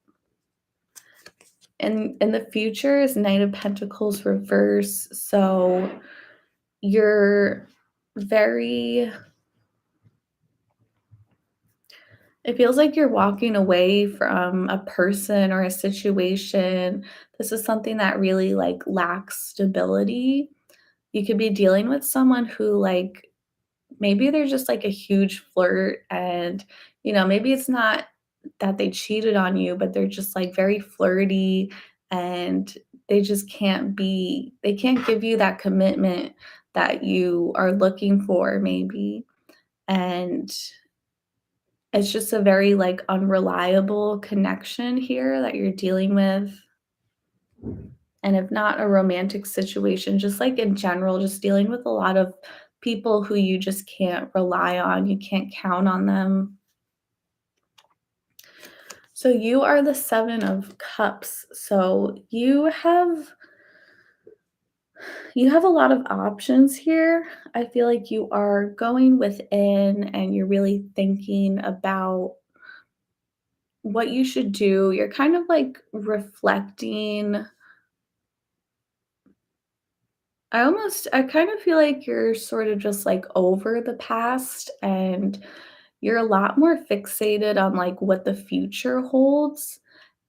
And in the future is Knight of Pentacles reverse, so you're very it feels like you're walking away from a person or a situation. This is something that really, like, lacks stability. You could be dealing with someone who, like, maybe they're just, like, a huge flirt and, maybe it's not that they cheated on you, but they're just, like, very flirty and they can't give you that commitment that you are looking for maybe, and it's just a very, like, unreliable connection here that you're dealing with, and if not a romantic situation, just, like, in general, just dealing with a lot of people who you just can't rely on, you can't count on them. So you are the 7 of Cups, so you have a lot of options here. I feel like you are going within and you're really thinking about what you should do. You're kind of, like, reflecting. I kind of feel like you're sort of just, like, over the past, and you're a lot more fixated on, like, what the future holds,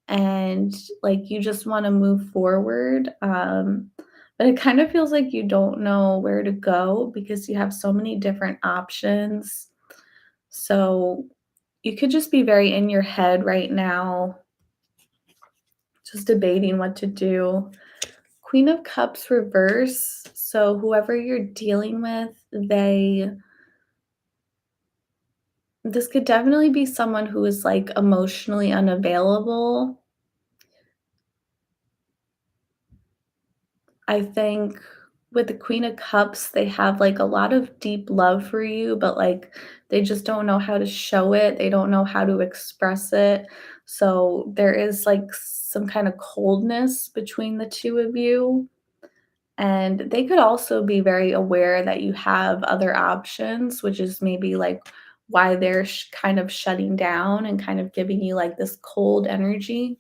and, like, you just wanna move forward, but it kind of feels like you don't know where to go because you have so many different options. So, you could just be very in your head right now, just debating what to do. Queen of Cups reverse, so whoever you're dealing with, this could definitely be someone who is, like, emotionally unavailable. I think with the Queen of Cups, they have, like, a lot of deep love for you, but, like, they just don't know how to show it, they don't know how to express it, so there is, like, some kinda coldness between the 2 of you. And they could also be very aware that you have other options, which is maybe like why they're kind of shutting down and kind of giving you like this cold energy.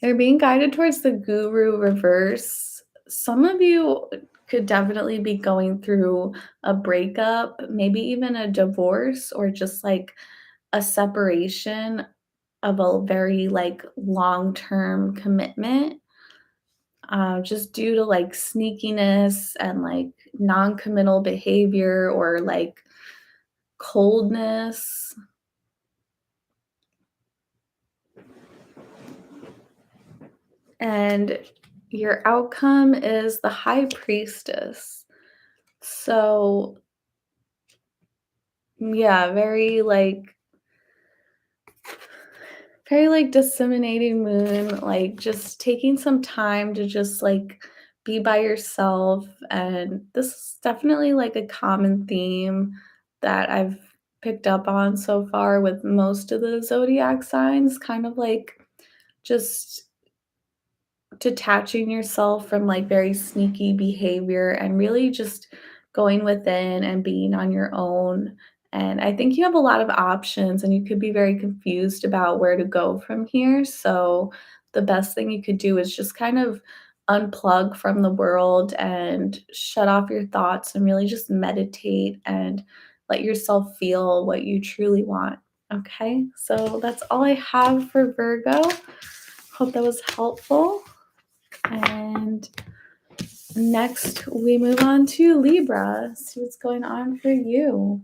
They're being guided towards the guru reverse. Some of you could definitely be going through a breakup, maybe even a divorce or just like a separation of a very like long-term commitment. Just due to like sneakiness and like non-committal behavior or like coldness. And your outcome is the High Priestess. So, yeah, very like disseminating moon, like just taking some time to just like be by yourself. And this is definitely like a common theme that I've picked up on so far with most of the zodiac signs, kind of like just detaching yourself from like very sneaky behavior and really just going within and being on your own. And I think you have a lot of options and you could be very confused about where to go from here. So the best thing you could do is just kind of unplug from the world and shut off your thoughts and really just meditate and let yourself feel what you truly want. Okay, so that's all I have for Virgo. Hope that was helpful. And next, we move on to Libra. See what's going on for you.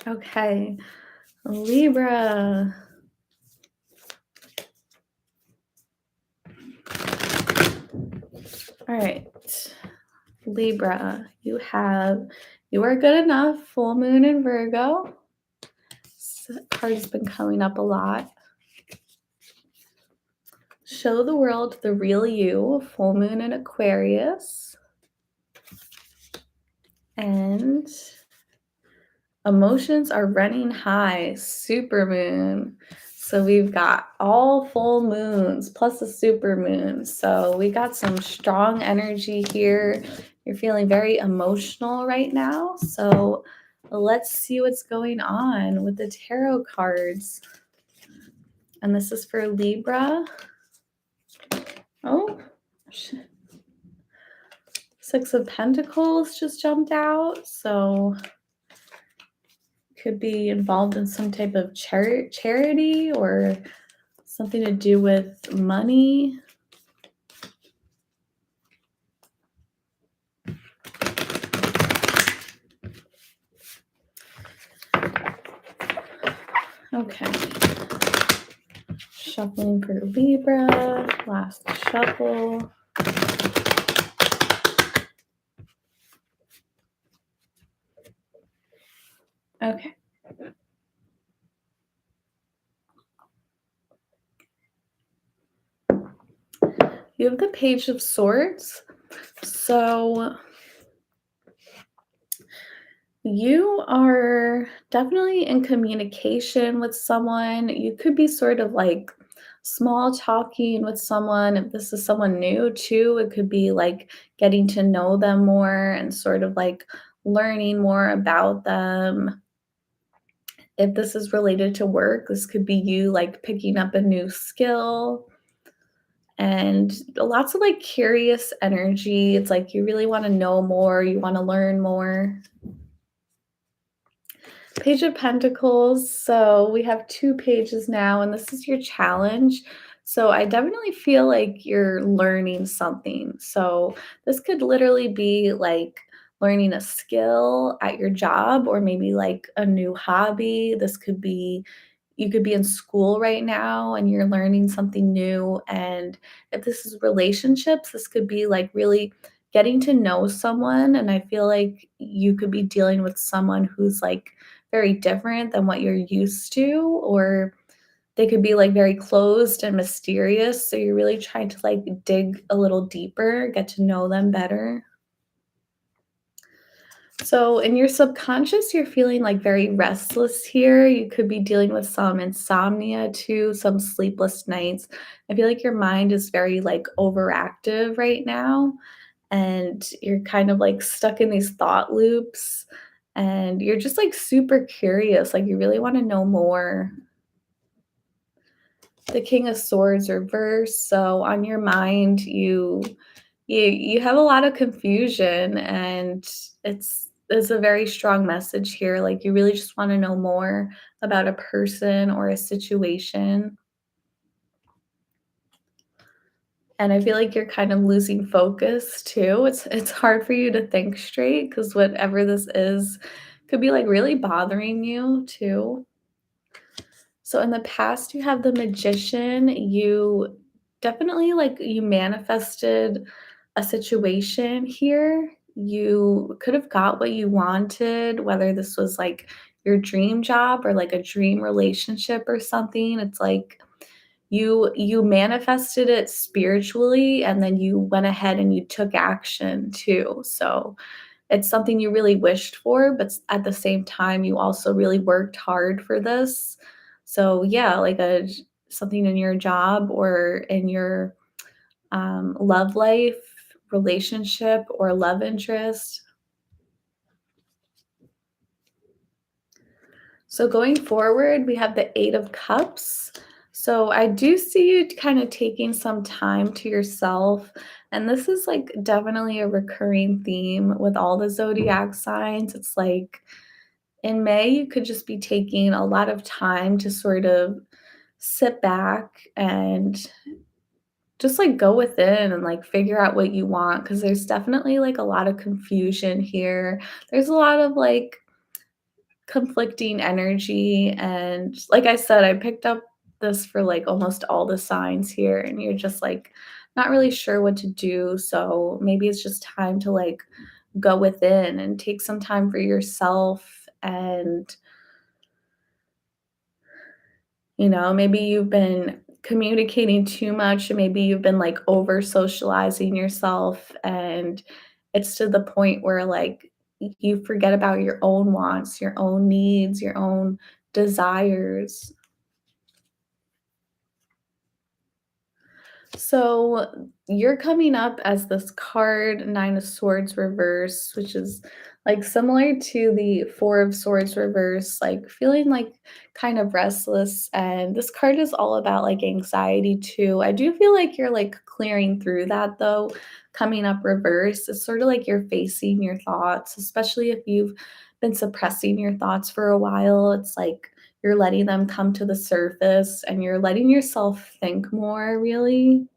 Okay, Libra. All right, Libra, you are good enough, full moon in Virgo. This card has been coming up a lot. Show the world the real you, full moon in Aquarius. And emotions are running high, super moon. So we've got all full moons plus a super moon. So we got some strong energy here. You're feeling very emotional right now. So let's see what's going on with the tarot cards. And this is for Libra. Oh, Six of Pentacles just jumped out. So could be involved in some type of charity or something to do with money. Okay. Shuffling for Libra. Last shuffle. Okay. You have the Page of Swords. So you are definitely in communication with someone. You could be sort of like small talking with someone. If this is someone new too, it could be like getting to know them more and sort of like learning more about them. If this is related to work, this could be you like picking up a new skill and lots of like curious energy. It's like you really want to know more, you want to learn more. Page of Pentacles. So we have 2 pages now, and this is your challenge. So I definitely feel like you're learning something. So this could literally be like learning a skill at your job or maybe like a new hobby. This could be you could be in school right now and you're learning something new. And if this is relationships, this could be like really getting to know someone. And I feel like you could be dealing with someone who's like very different than what you're used to, or they could be like very closed and mysterious. So you're really trying to like dig a little deeper, get to know them better. So in your subconscious, you're feeling like very restless here. You could be dealing with some insomnia too, some sleepless nights. I feel like your mind is very like overactive right now, and you're kind of like stuck in these thought loops, and you're just like super curious. Like you really want to know more. The King of Swords reversed. So on your mind, you have a lot of confusion, and it's a very strong message here. Like you really just want to know more about a person or a situation. And I feel like you're kind of losing focus too. It's hard for you to think straight because whatever this is could be like really bothering you too. So in the past, you have the Magician. You definitely like you manifested a situation here. You could have got what you wanted, whether this was like your dream job or like a dream relationship or something. It's like you manifested it spiritually and then you went ahead and you took action too. So it's something you really wished for, but at the same time, you also really worked hard for this. So yeah, like a something in your job or in your love life, relationship, or love interest. So going forward, we have the 8 of Cups. So I do see you kind of taking some time to yourself. And this is like definitely a recurring theme with all the zodiac signs. It's like in May, you could just be taking a lot of time to sort of sit back and just like go within and like figure out what you want because there's definitely like a lot of confusion here. There's a lot of like conflicting energy, and like I said, I picked up this for, like, almost all the signs here, and you're just, like, not really sure what to do, so maybe it's just time to, like, go within and take some time for yourself and, maybe you've been communicating too much, and maybe you've been, like, over socializing yourself, and it's to the point where, like, you forget about your own wants, your own needs, your own desires. So you're coming up as this card, Nine of Swords reverse, which is like similar to the Four of Swords reverse, like feeling like kind of restless. And this card is all about like anxiety too. I do feel like you're like clearing through that though, coming up reverse. It's sort of like you're facing your thoughts, especially if you've been suppressing your thoughts for a while. It's like you're letting them come to the surface and you're letting yourself think more, really.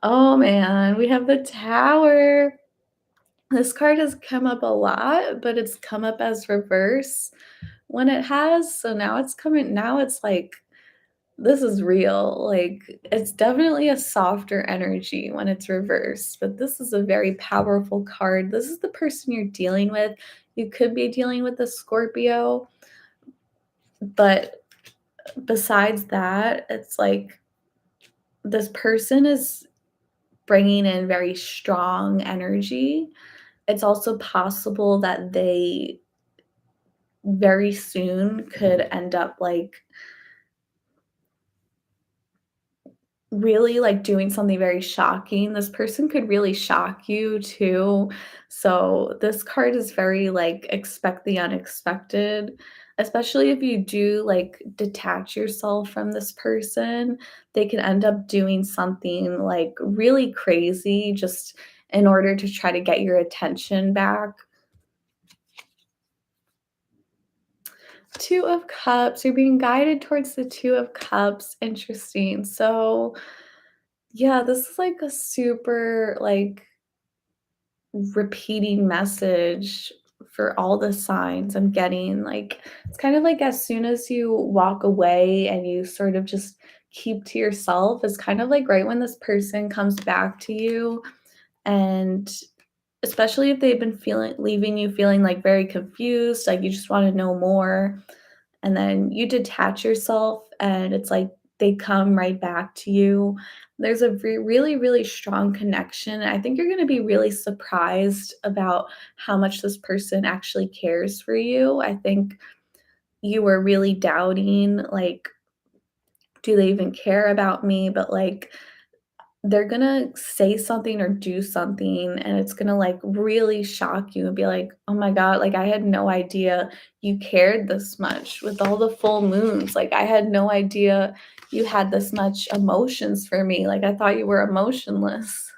Oh, man, we have the Tower. This card has come up a lot, but it's come up as reverse when it has, so now it's like, this is real, like, it's definitely a softer energy when it's reversed, but this is a very powerful card. This is the person you're dealing with. You could be dealing with a Scorpio, but besides that, it's like this person is bringing in very strong energy. It's also possible that they very soon could end up, like, really, like, doing something very shocking. This person could really shock you too. So, this card is very, like, expect the unexpected, especially if you do, like, detach yourself from this person. They can end up doing something, like, really crazy just in order to try to get your attention back. Two of Cups, you're being guided towards the Two of Cups, interesting. So, yeah, this is like a super, like, repeating message for all the signs I'm getting, like, it's kind of like as soon as you walk away and you sort of just keep to yourself, it's kind of like right when this person comes back to you, and especially if they've been feeling leaving you feeling, like, very confused, like, you just wanna know more, and then you detach yourself and it's like they come right back to you. There's a really, really strong connection. I think you're going to be really surprised about how much this person actually cares for you. I think you were really doubting, like, do they even care about me? But like, they're gonna say something or do something, and it's gonna, like, really shock you and be like, "Oh my god, like, I had no idea you cared this much with all the full moons, like, I had no idea you had this much emotions for me, like, I thought you were emotionless."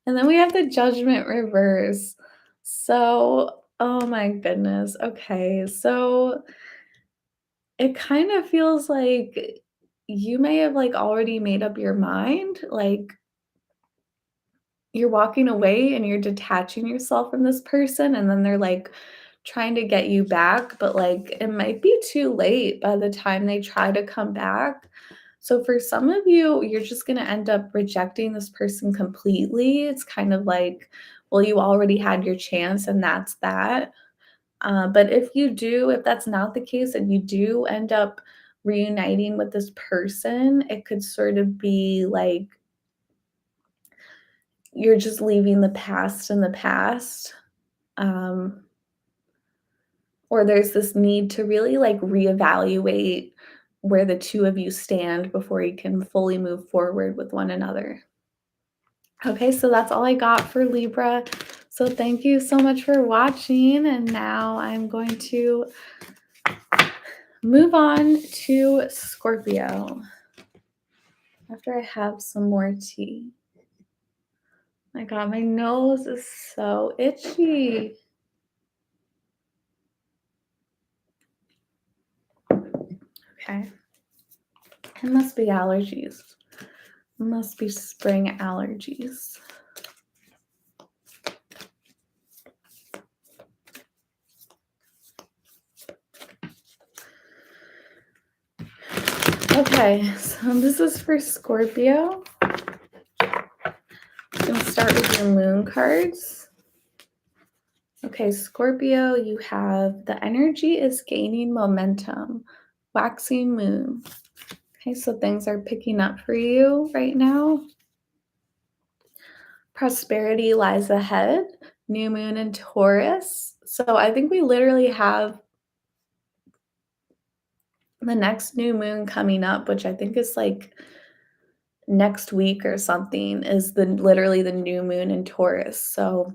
And then we have the Judgment reverse. So, oh my goodness, okay, so it kind of feels like you may have, like, already made up your mind, like, you're walking away and you're detaching yourself from this person, and then they're, like, trying to get you back, but, like, it might be too late by the time they try to come back. So for some of you, you're just gonna end up rejecting this person completely. It's kind of like, well, you already had your chance and that's that. But if that's not the case and you do end up reuniting with this person, it could sort of be like you're just leaving the past in the past, or there's this need to really, like, reevaluate, where the two of you stand before you can fully move forward with one another. Okay, so that's all I got for Libra. So thank you so much for watching, and now I'm going to move on to Scorpio after I have some more tea. My God, my nose is so itchy. Okay. It must be allergies. It must be spring allergies. Okay, so this is for Scorpio. I'm going to start with your moon cards. Okay, Scorpio, you have the energy is gaining momentum, waxing moon. Okay, so things are picking up for you right now. Prosperity lies ahead, new moon in Taurus. So I think we literally have the next new moon coming up, which I think is like next week or something, is literally the new moon in Taurus. So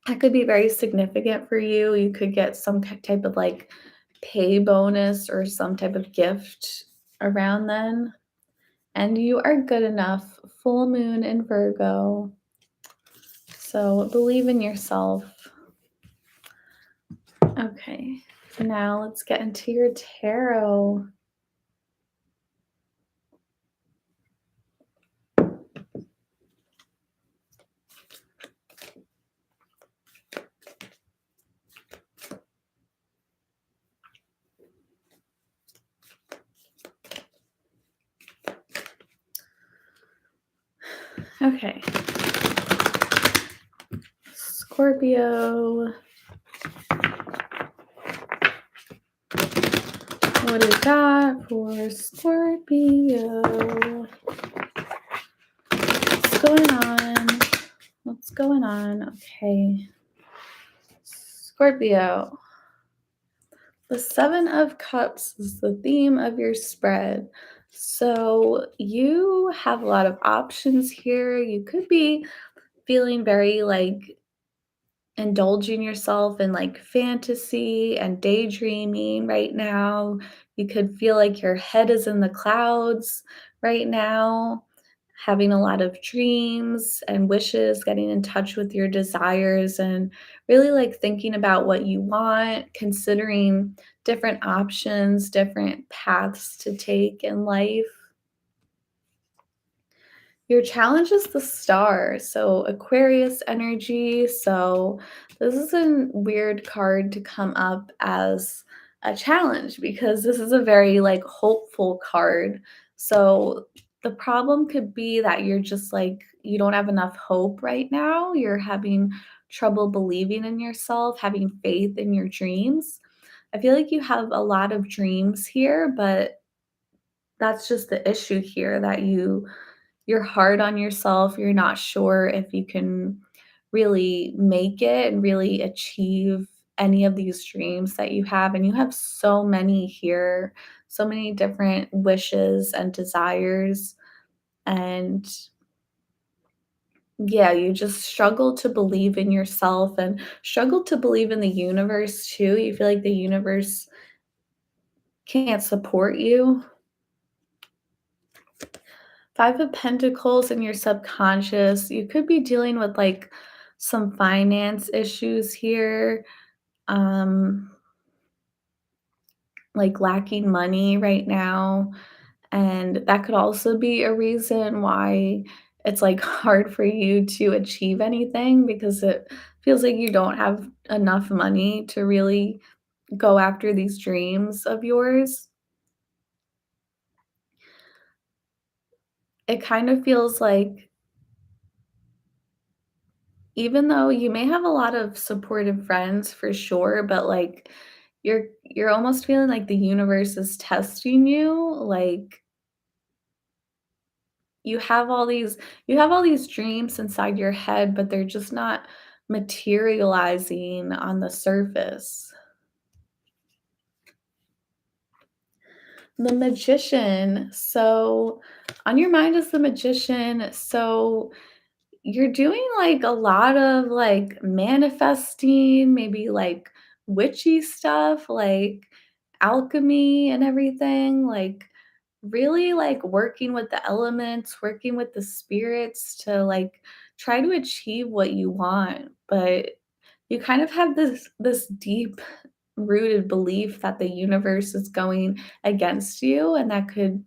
that could be very significant for you. You could get some type of like pay bonus or some type of gift around then. And you are good enough. Full moon in Virgo. So believe in yourself. Okay, now let's get into your tarot. Okay. Scorpio. What is that for Scorpio? What's going on? What's going on? Okay. Scorpio. The Seven of Cups is the theme of your spread. So you have a lot of options here. You could be feeling very like indulging yourself in like fantasy and daydreaming right now. You could feel like your head is in the clouds right now, having a lot of dreams and wishes, getting in touch with your desires, and really like thinking about what you want, considering different options, different paths to take in life. Your challenge is the star, so Aquarius energy. So this is a weird card to come up as a challenge because this is a very like hopeful card. So the problem could be that you're just like you don't have enough hope right now. You're having trouble believing in yourself, having faith in your dreams. I feel like you have a lot of dreams here, but that's just the issue here that you're hard on yourself. You're not sure if you can really make it and really achieve any of these dreams that you have. And you have so many here, so many different wishes and desires. And yeah, you just struggle to believe in yourself and struggle to believe in the universe too. You feel like the universe can't support you. Five of Pentacles in your subconscious. You could be dealing with like some finance issues here, um, like lacking money right now. And that could also be a reason why it's like hard for you to achieve anything because it feels like you don't have enough money to really go after these dreams of yours. It kind of feels like even though you may have a lot of supportive friends for sure, but, like, you're almost feeling like the universe is testing you, like, you have all these you have all these dreams inside your head, but they're just not materializing on the surface. The Magician. So, on your mind is the Magician. So, you're doing, like, a lot of, like, manifesting, maybe, like, witchy stuff, like, alchemy and everything, like, really, like, working with the elements, working with the spirits to, like, try to achieve what you want, but you kind of have this deep rooted belief that the universe is going against you, and that could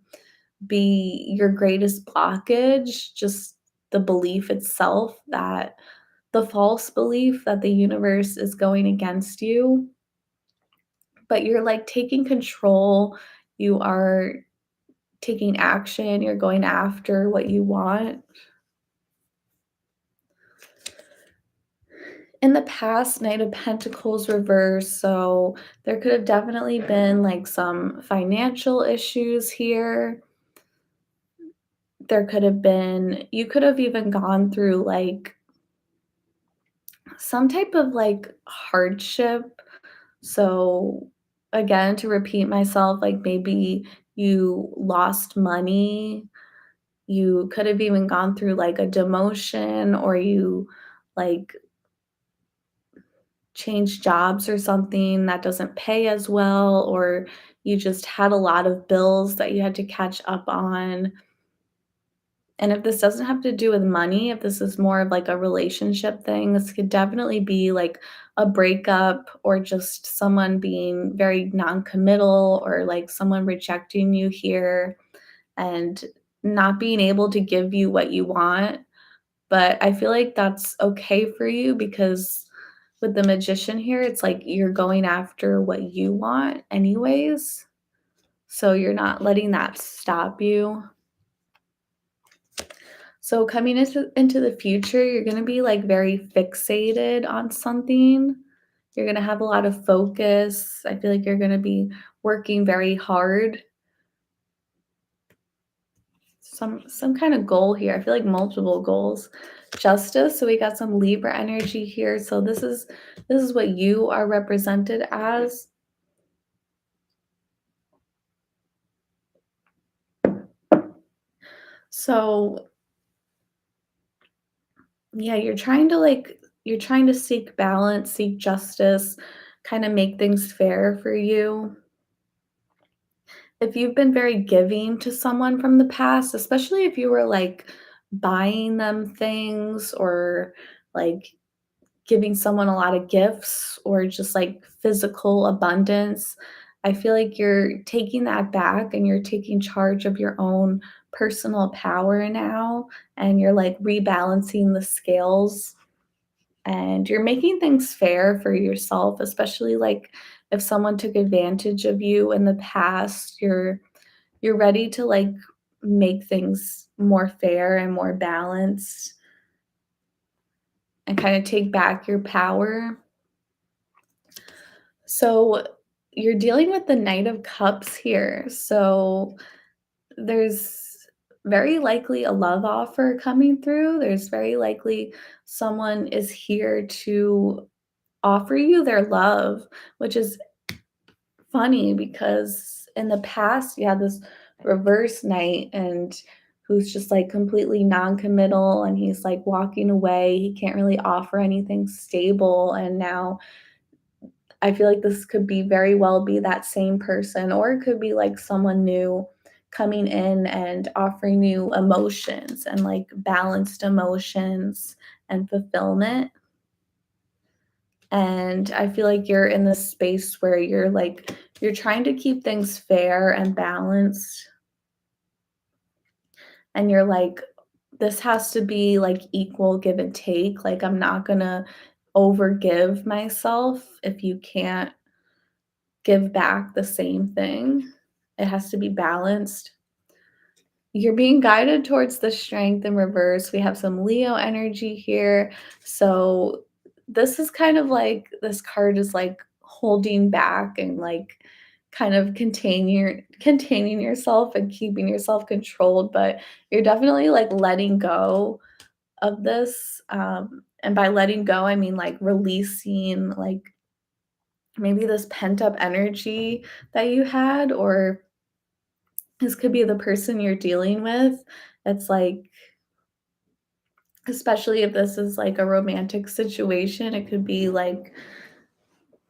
be your greatest blockage, just the belief itself, that the false belief that the universe is going against you, but you're, like, taking control, you are taking action, you're going after what you want. In the past, Knight of Pentacles reversed, so there could have definitely been, like, some financial issues here. There could have been you could have even gone through, like, some type of, like, hardship. So, again, to repeat myself, like, maybe you lost money, you could have even gone through, like, a demotion, or you, like, changed jobs or something that doesn't pay as well, or you just had a lot of bills that you had to catch up on. And if this doesn't have to do with money, if this is more of like a relationship thing, this could definitely be like a breakup, or just someone being very non-committal, or like someone rejecting you here and not being able to give you what you want. But I feel like that's okay for you, because with the Magician here, it's like you're going after what you want anyways. So you're not letting that stop you. So coming into the future, you're gonna be, like, very fixated on something. You're gonna have a lot of focus. I feel like you're gonna be working very hard. Some kind of goal here. I feel like multiple goals. Justice, so we got some Libra energy here. So this is what you are represented as. So, yeah, you're trying to seek balance, seek justice, kind of make things fair for you. If you've been very giving to someone from the past, especially if you were, like, buying them things, or, like, giving someone a lot of gifts, or just, like, physical abundance, I feel like you're taking that back, and you're taking charge of your own personal power now, and you're, like, rebalancing the scales, and you're making things fair for yourself, especially, like, if someone took advantage of you in the past, you're ready to, like, make things more fair and more balanced, and kinda take back your power. So, you're dealing with the Knight of Cups here, so there's very likely a love offer coming through, there's very likely someone is here to offer you their love, which is funny because in the past you had this reverse knight, and who's just like completely non-committal, and he's like walking away, he can't really offer anything stable, and now I feel like this could be very well be that same person, or it could be like someone new coming in and offering you emotions, and like balanced emotions and fulfillment. And I feel like you're in this space where you're trying to keep things fair and balanced, and you're like, this has to be like equal give and take. Like, I'm not gonna overgive myself if you can't give back the same thing. It has to be balanced. You're being guided towards the Strength in reverse. We have some Leo energy here. So this is kind of like this card is like holding back, and like kind of containing yourself and keeping yourself controlled, but you're definitely like letting go of this. And by letting go, I mean like releasing like maybe this pent up energy that you had, or This could be the person you're dealing with. It's like, especially if this is like a romantic situation, it could be like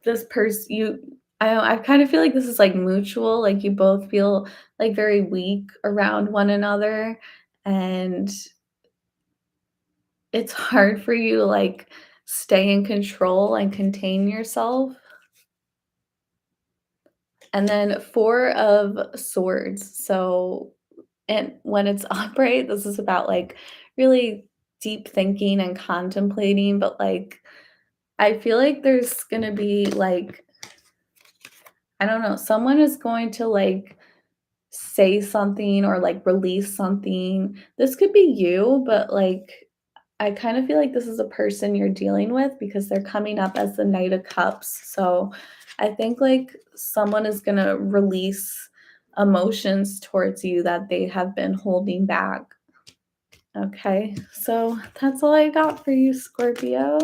this person I kind of feel like this is like mutual, like you both feel like very weak around one another, and it's hard for you to like stay in control and contain yourself. And then 4 of swords. So, and when it's upright, this is about like really deep thinking and contemplating, but like I feel like there's gonna be like, I don't know, someone is going to like say something or like release something. This could be you, but like I kind of feel like this is a person you're dealing with because they're coming up as the Knight of Cups. So I think like someone is going to release emotions towards you that they have been holding back. Okay, so that's all I got for you, Scorpio.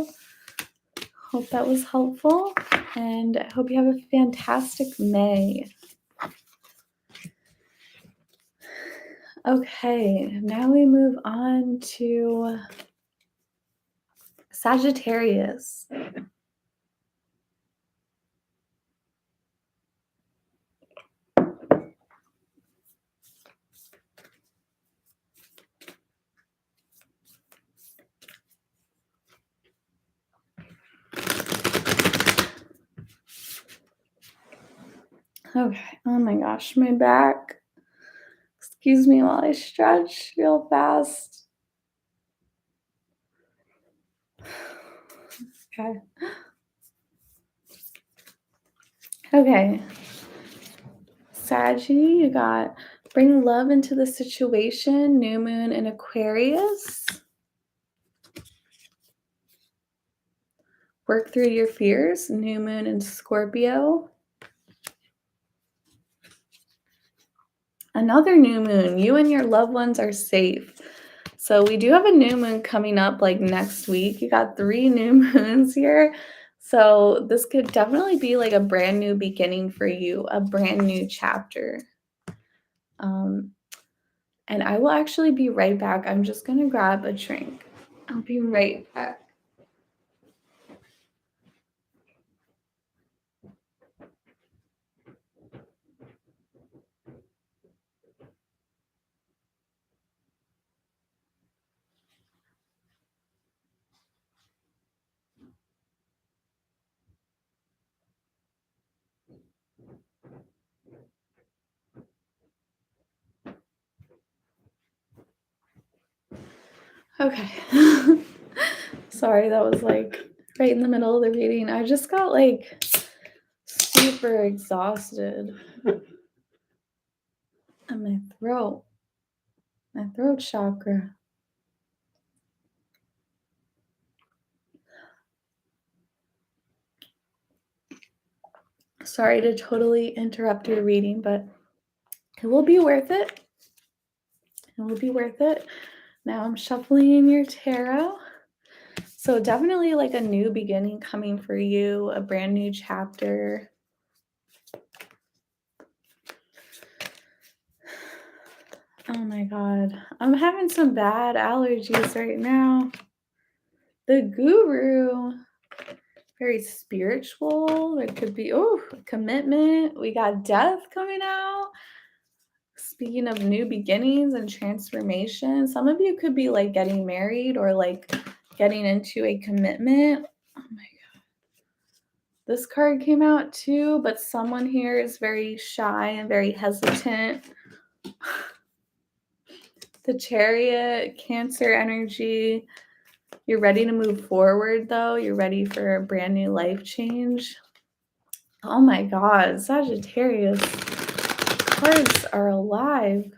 Hope that was helpful, and I hope you have a fantastic May. Okay, now we move on to Sagittarius. Okay, oh my gosh, my back. Excuse me while I stretch real fast. Okay. Okay. Saggy, you got bring love into the situation, new moon in Aquarius. Work through your fears, new moon in Scorpio. Another new moon, you and your loved ones are safe. So we do have a new moon coming up like next week. You got 3 new moons here. So this could definitely be like a brand new beginning for you, a brand new chapter. Um, and I will actually be right back. I'm just going to grab a drink. I'll be right back. Okay. Sorry, that was like right in the middle of the reading. I just got like super exhausted. And my throat chakra. Sorry to totally interrupt your reading, but it will be worth it. It will be worth it. Now I'm shuffling your tarot. So definitely like a new beginning coming for you, a brand new chapter. Oh my God. I'm having some bad allergies right now. The Guru, very spiritual. There could be, commitment. We got death coming out. Speaking of new beginnings and transformation, some of you could be like getting married or like getting into a commitment. Oh my God. This card came out too, but someone here is very shy and very hesitant. The Chariot, Cancer energy. You're ready to move forward though. You're ready for a brand new life change. Oh my God, Sagittarius. Cards are alive.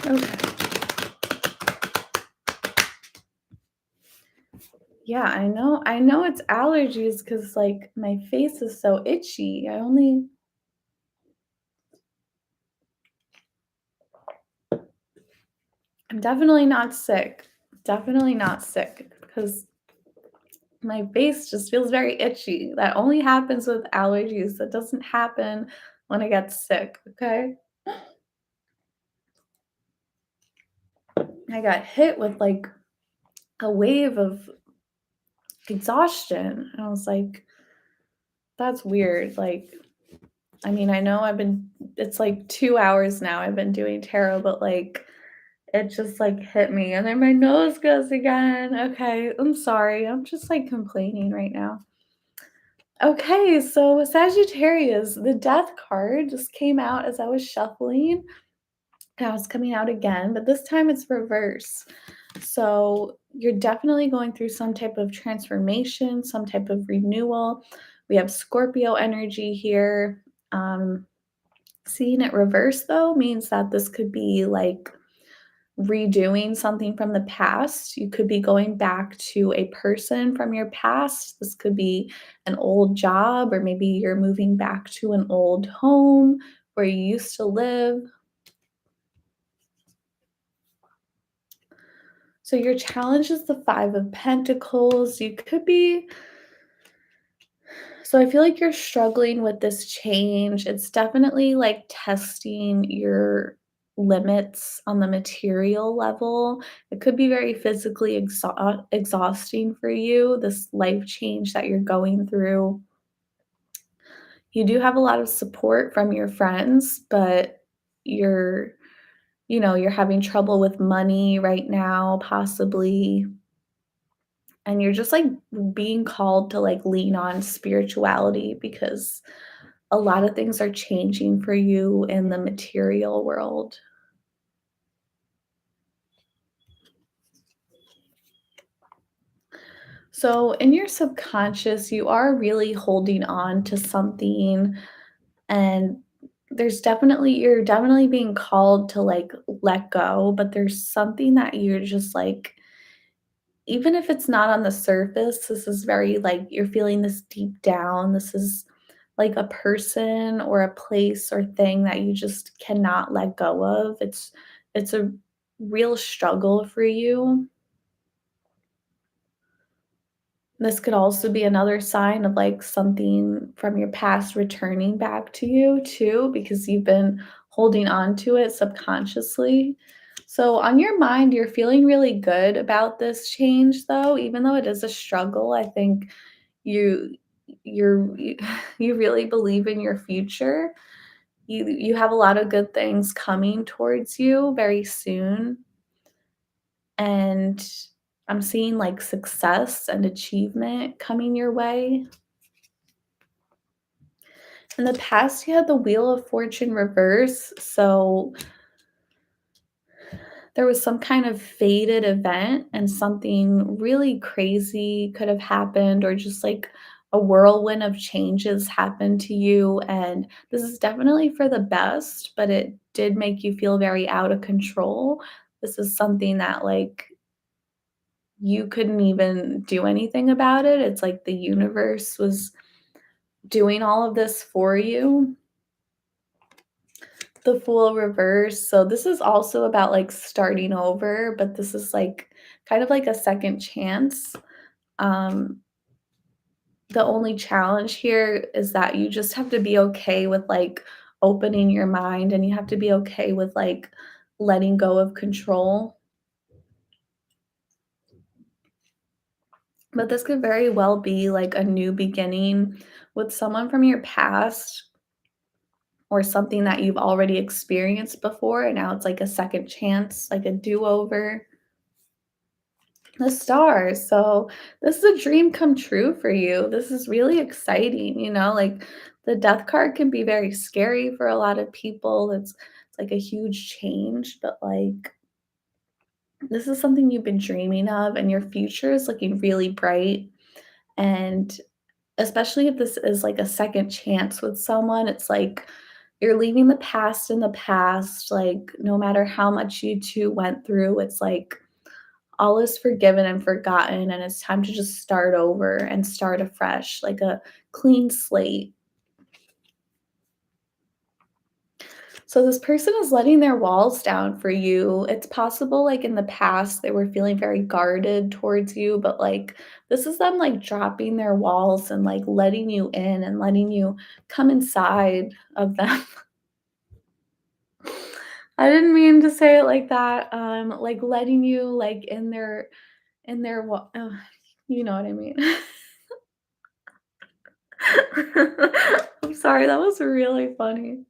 Okay. Yeah, I know it's allergies because like my face is so itchy. I'm definitely not sick. Definitely not sick because My face just feels very itchy. That only happens with allergies. That doesn't happen when I get sick, okay? I got hit with like a wave of exhaustion. And I was like, that's weird. Like, I mean, I know it's like 2 hours now I've been doing tarot, but like, it just like hit me. And then my nose goes again. Okay, I'm sorry. I'm just like complaining right now. Okay, so Sagittarius, the death card just came out as I was shuffling. Now it's coming out again, but this time it's reverse. So you're definitely going through some type of transformation, some type of renewal. We have Scorpio energy here. Um, Seeing it reverse though means that this could be like redoing something from the past. You could be going back to a person from your past. This could be an old job, or maybe you're moving back to an old home where you used to live. So your challenge is the 5 of Pentacles. You could be so I feel like you're struggling with this change. It's definitely like testing your limits on the material level. It could be very physically exhausting for you, this life change that you're going through. You do have a lot of support from your friends, but you're, you're having trouble with money right now, possibly. And you're just like being called to like lean on spirituality because a lot of things are changing for you in the material world. So, in your subconscious, you are really holding on to something, and you're definitely being called to like let go, but there's something that you're just like, even if it's not on the surface, this is very like you're feeling this deep down. This is like a person or a place or thing that you just cannot let go of. It's a real struggle for you. This could also be another sign of like something from your past returning back to you too, because you've been holding on to it subconsciously. So on your mind, you're feeling really good about this change though, even though it is a struggle. I think you you you really believe in your future. You have a lot of good things coming towards you very soon, and I'm seeing like success and achievement coming your way. In the past, you had the Wheel of Fortune reverse, so there was some kind of fated event and something really crazy could have happened, or just like a whirlwind of changes happened to you. And this is definitely for the best, but it did make you feel very out of control. This is something that, like, you couldn't even do anything about it. It's like the universe was doing all of this for you. The Fool reverse. So this is also about like starting over, but this is like kind of like a second chance. Um, the only challenge here is that you just have to be okay with like opening your mind, and you have to be okay with like letting go of control. But this could very well be like a new beginning with someone from your past, or something that you've already experienced before, and now it's like a second chance, like a do-over. The stars. So this is a dream come true for you. This is really exciting, like the death card can be very scary for a lot of people. It's like a huge change, but like this is something you've been dreaming of, and your future is looking really bright. And especially if this is like a second chance with someone, it's like you're leaving the past in the past. Like, no matter how much you two went through, it's like all is forgiven and forgotten, and it's time to just start over and start afresh, like a clean slate. So this person is letting their walls down for you. It's possible like in the past they were feeling very guarded towards you, but like this is them like dropping their walls and like letting you in and letting you come inside of them. I didn't mean to say it like that. Like letting you like in their you know what I mean. I'm sorry, that was really funny.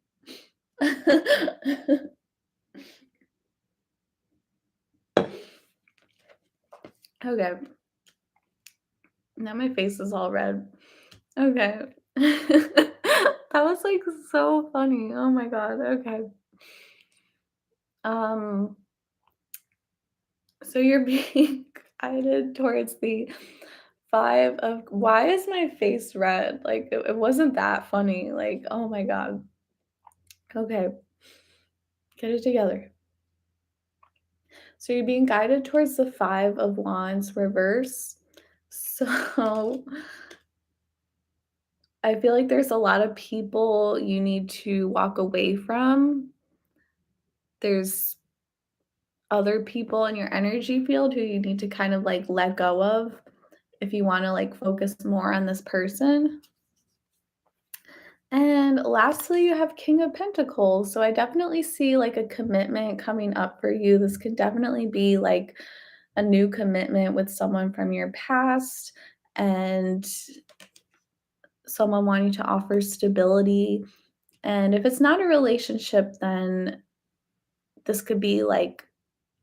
Okay, now my face is all red. Okay. That was, like, so funny. Oh my god, okay. Um, so you're being guided towards the 5 of why is my face red? Like, it wasn't that funny, like, oh my god. Okay, get it together. So you're being guided towards the 5 of Wands reverse. So I feel like there's a lot of people you need to walk away from. There's other people in your energy field who you need to kind of like let go of if you want to like focus more on this person. And lastly, you have King of Pentacles. So I definitely see like a commitment coming up for you. This could definitely be like a new commitment with someone from your past and someone wanting to offer stability. And if it's not a relationship, then this could be like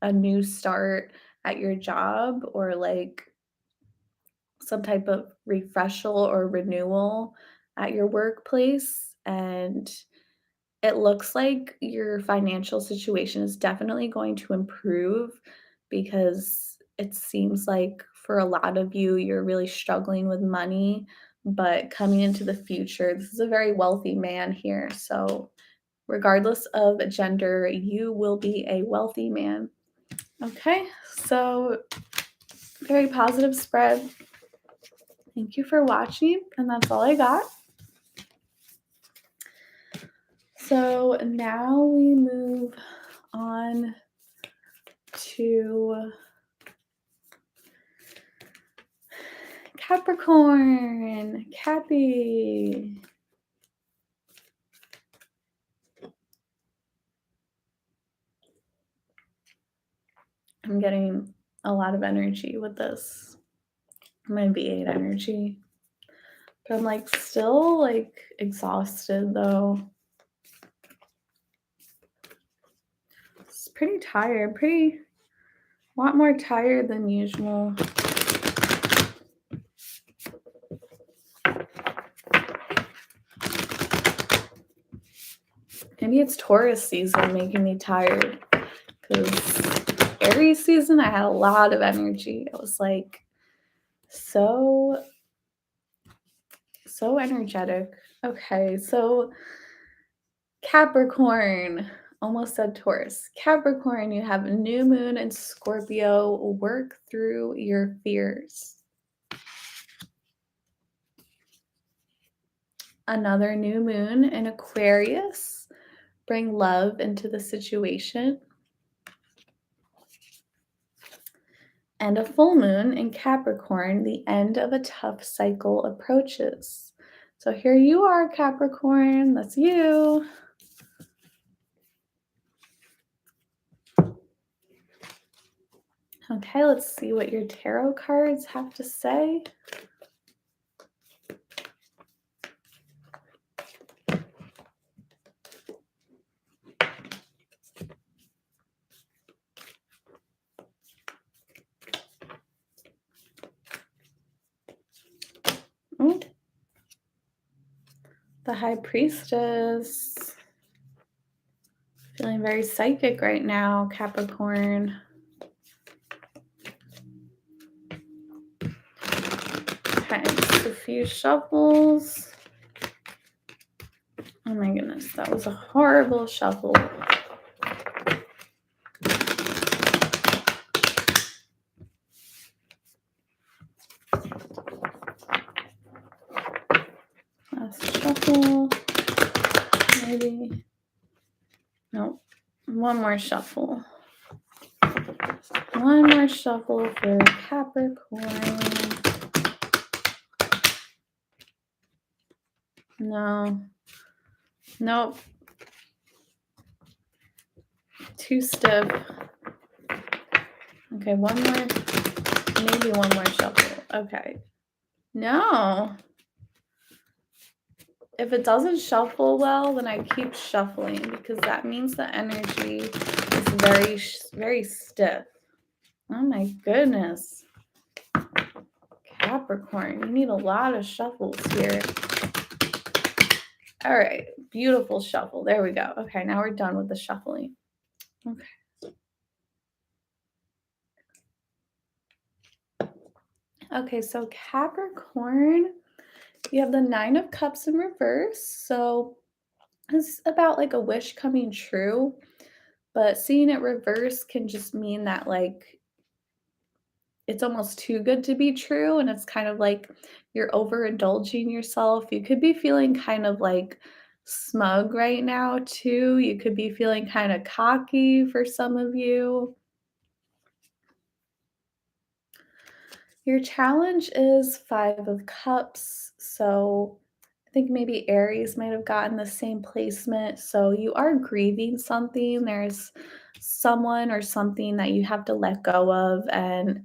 a new start at your job or like some type of refreshal or renewal at your workplace. And it looks like your financial situation is definitely going to improve because it seems like for a lot of you, you're really struggling with money. But coming into the future, this is a very wealthy man here. So, regardless of gender, you will be a wealthy man. Okay, so very positive spread. Thank you for watching, and that's all I got. So now we move on to Capricorn, Cappy. I'm getting a lot of energy with this. My V8 energy. But I'm like still like exhausted though. It's pretty tired, a lot more tired than usual. Maybe it's Taurus season making me tired because Aries season, I had a lot of energy. It was like so energetic. Okay, so Capricorn, almost said Taurus. Capricorn, you have a new moon in Scorpio. Work through your fears. Another new moon in Aquarius. Bring love into the situation. And a full moon in Capricorn, the end of a tough cycle approaches. So here you are, Capricorn. That's you. Okay, let's see what your tarot cards have to say. Oh, the High Priestess. Feeling very psychic right now, Capricorn. Okay, just a few shuffles. Oh my goodness, that was a horrible shuffle. Last shuffle, maybe. one more shuffle. One more shuffle for Capricorn. No. Nope. Too stiff. Okay, one more. Maybe one more shuffle. Okay. No. If it doesn't shuffle well, then I keep shuffling because that means the energy is very stiff. Oh my goodness. Capricorn, you need a lot of shuffles here. All right, beautiful shuffle. There we go. Okay, now we're done with the shuffling. Okay. Okay, so Capricorn, you have the Nine of Cups in reverse. So it's about like a wish coming true, but seeing it reverse can just mean that like it's almost too good to be true. And it's kind of like you're overindulging yourself. You could be feeling kind of like smug right now, too. You could be feeling kind of cocky for some of you. Your challenge is Five of Cups. So I think maybe Aries might have gotten the same placement. So you are grieving something. There's someone or something that you have to let go of. And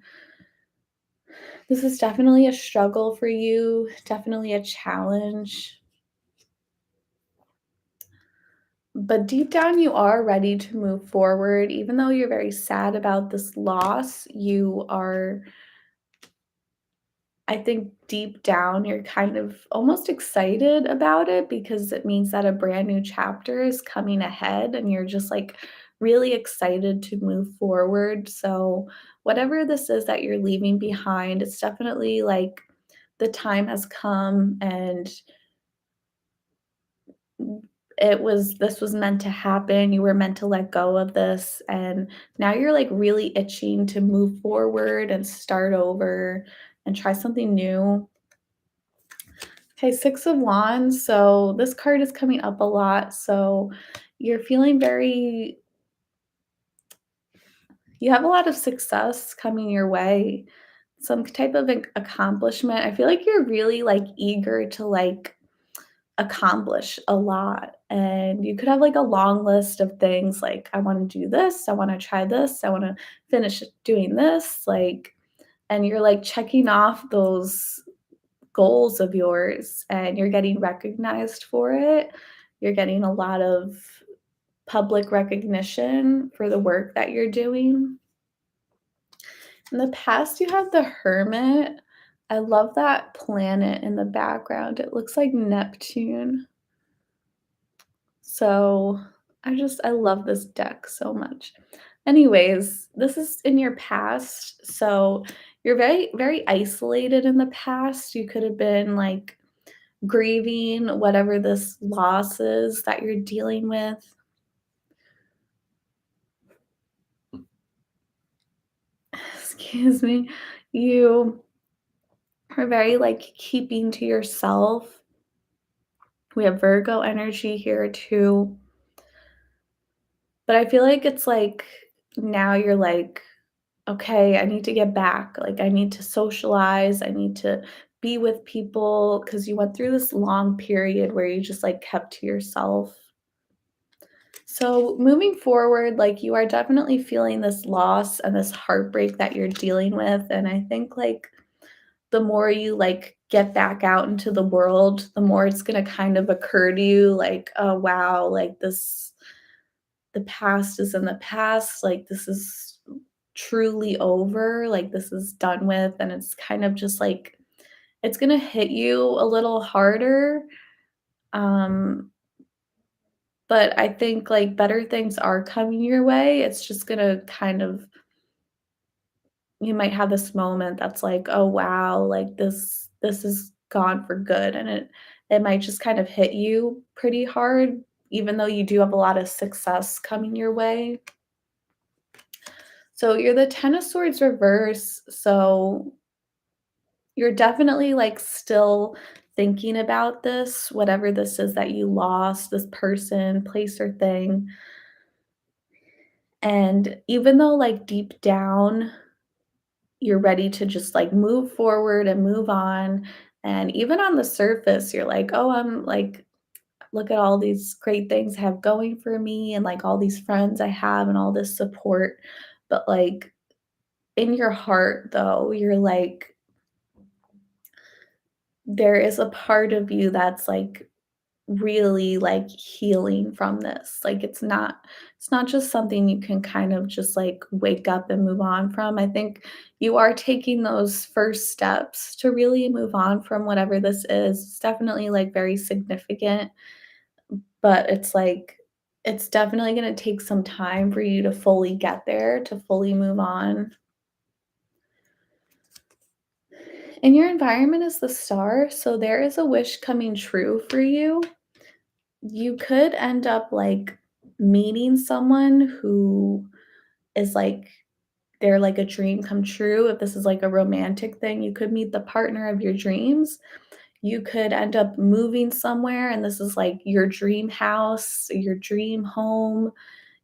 this is definitely a struggle for you, definitely a challenge. But deep down, you are ready to move forward. Even though you're very sad about this loss, you are, I think deep down, you're kind of almost excited about it because it means that a brand new chapter is coming ahead and you're just like really excited to move forward. So, whatever this is that you're leaving behind, it's definitely like the time has come and this was meant to happen. You were meant to let go of this. And now you're like really itching to move forward and start over and try something new. Okay, Six of Wands. So this card is coming up a lot. So you're feeling you have a lot of success coming your way, some type of accomplishment. I feel like you're really like eager to like accomplish a lot. And you could have like a long list of things like, I want to do this, I want to try this, I want to finish doing this. Like, and you're like checking off those goals of yours and you're getting recognized for it. You're getting a lot of public recognition for the work that you're doing. In the past, you have the Hermit. I love that planet in the background. It looks like Neptune. So I love this deck so much. Anyways, this is in your past. So you're very isolated in the past. You could have been like grieving whatever this loss is that you're dealing with. Excuse me. You are very like keeping to yourself. We have Virgo energy here too. But I feel like it's like now you're like, okay, I need to get back. Like, I need to socialize. I need to be with people because you went through this long period where you just like kept to yourself. So, moving forward, like, you are definitely feeling this loss and this heartbreak that you're dealing with. And I think, like, the more you like get back out into the world, the more it's going to kind of occur to you, like, oh, wow, like, the past is in the past. Like, this is truly over. Like, this is done with. And it's kind of just like, it's going to hit you a little harder. Um, but I think like better things are coming your way. It's just going to kind of, you might have this moment that's like, oh, wow, like this is gone for good. And it might just kind of hit you pretty hard, even though you do have a lot of success coming your way. So you're the Ten of Swords reverse, so you're definitely, like, still thinking about this, whatever this is that you lost, this person, place, or thing. And even though, like, deep down, you're ready to just, like, move forward and move on, and even on the surface, you're like, "Oh, I'm like, look at all these great things I have going for me and, like, all these friends I have and all this support." But, like, in your heart, though, you're like, there is a part of you that's, like, really, like, healing from this. Like, it's not just something you can kind of just, like, wake up and move on from. I think you are taking those first steps to really move on from whatever this is. It's definitely, like, very significant, but it's, like, it's definitely gonna take some time for you to fully get there, to fully move on. And your environment is the star, so there is a wish coming true for you. You could end up, like, meeting someone who is, like, they're like a dream come true. If this is, like, a romantic thing, you could meet the partner of your dreams. You could end up moving somewhere, and this is, like, your dream house, your dream home.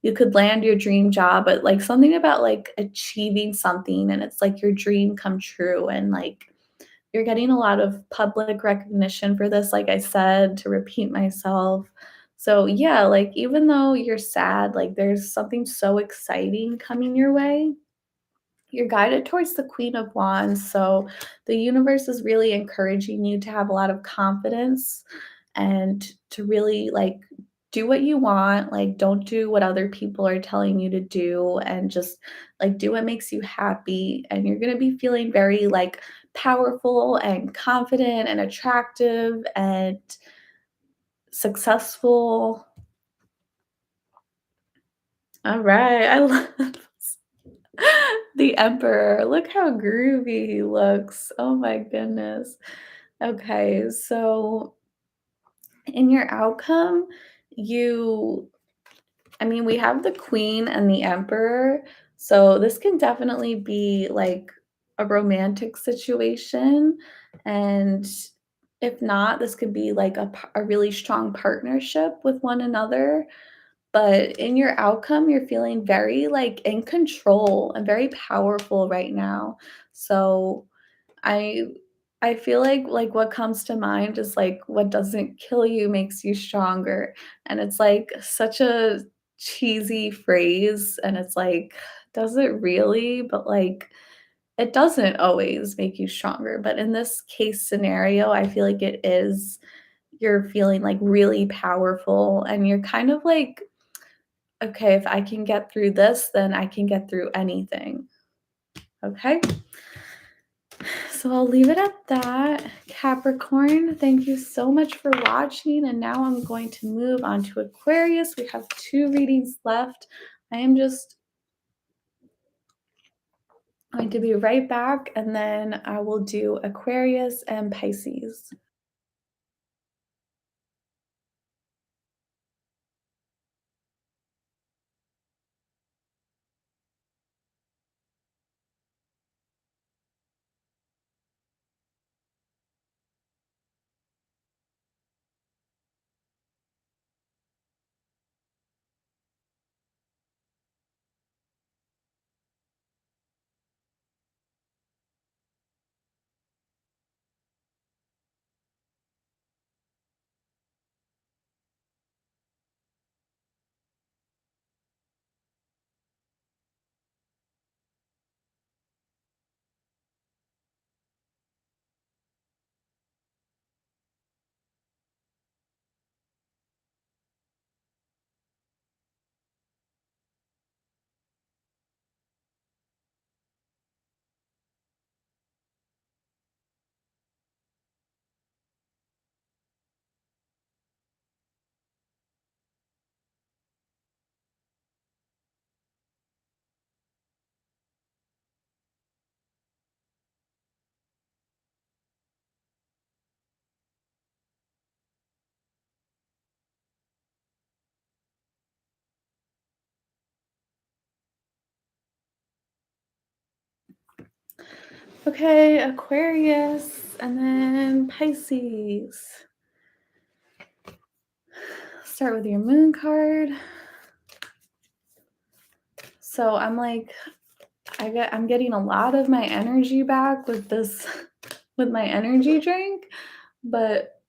You could land your dream job, but, like, something about, like, achieving something, and it's, like, your dream come true, and, like, you're getting a lot of public recognition for this, like I said, to repeat myself. So, yeah, like, even though you're sad, like, there's something so exciting coming your way. You're guided towards the Queen of Wands, so the universe is really encouraging you to have a lot of confidence and to really, like, do what you want, like, don't do what other people are telling you to do, and just, like, do what makes you happy, and you're gonna be feeling very, like, powerful and confident and attractive and successful. Alright, I love the Emperor. Look how groovy he looks. Oh my goodness. Okay, so in your outcome, you I mean, we have the Queen and the Emperor, so this can definitely be like a romantic situation, and if not, this could be like a really strong partnership with one another. But in your outcome, you're feeling very, like, in control and very powerful right now. So, I I feel like, what comes to mind is, like, "What doesn't kill you makes you stronger," and it's, like, such a cheesy phrase, and it's, like, does it really? But, like, it doesn't always make you stronger, but in this case scenario, I feel like it is. You're feeling, like, really powerful, and you're kind of like, "Okay, if I can get through this, then I can get through anything." Okay? So I'll leave it at that. Capricorn, thank you so much for watching, and now I'm going to move on to Aquarius. We have 2 readings left. I am just going to be right back, and then I will do Aquarius and Pisces. Okay, Aquarius and then Pisces. Start with your moon card. So I'm like, I'm getting a lot of my energy back with this with my energy drink, but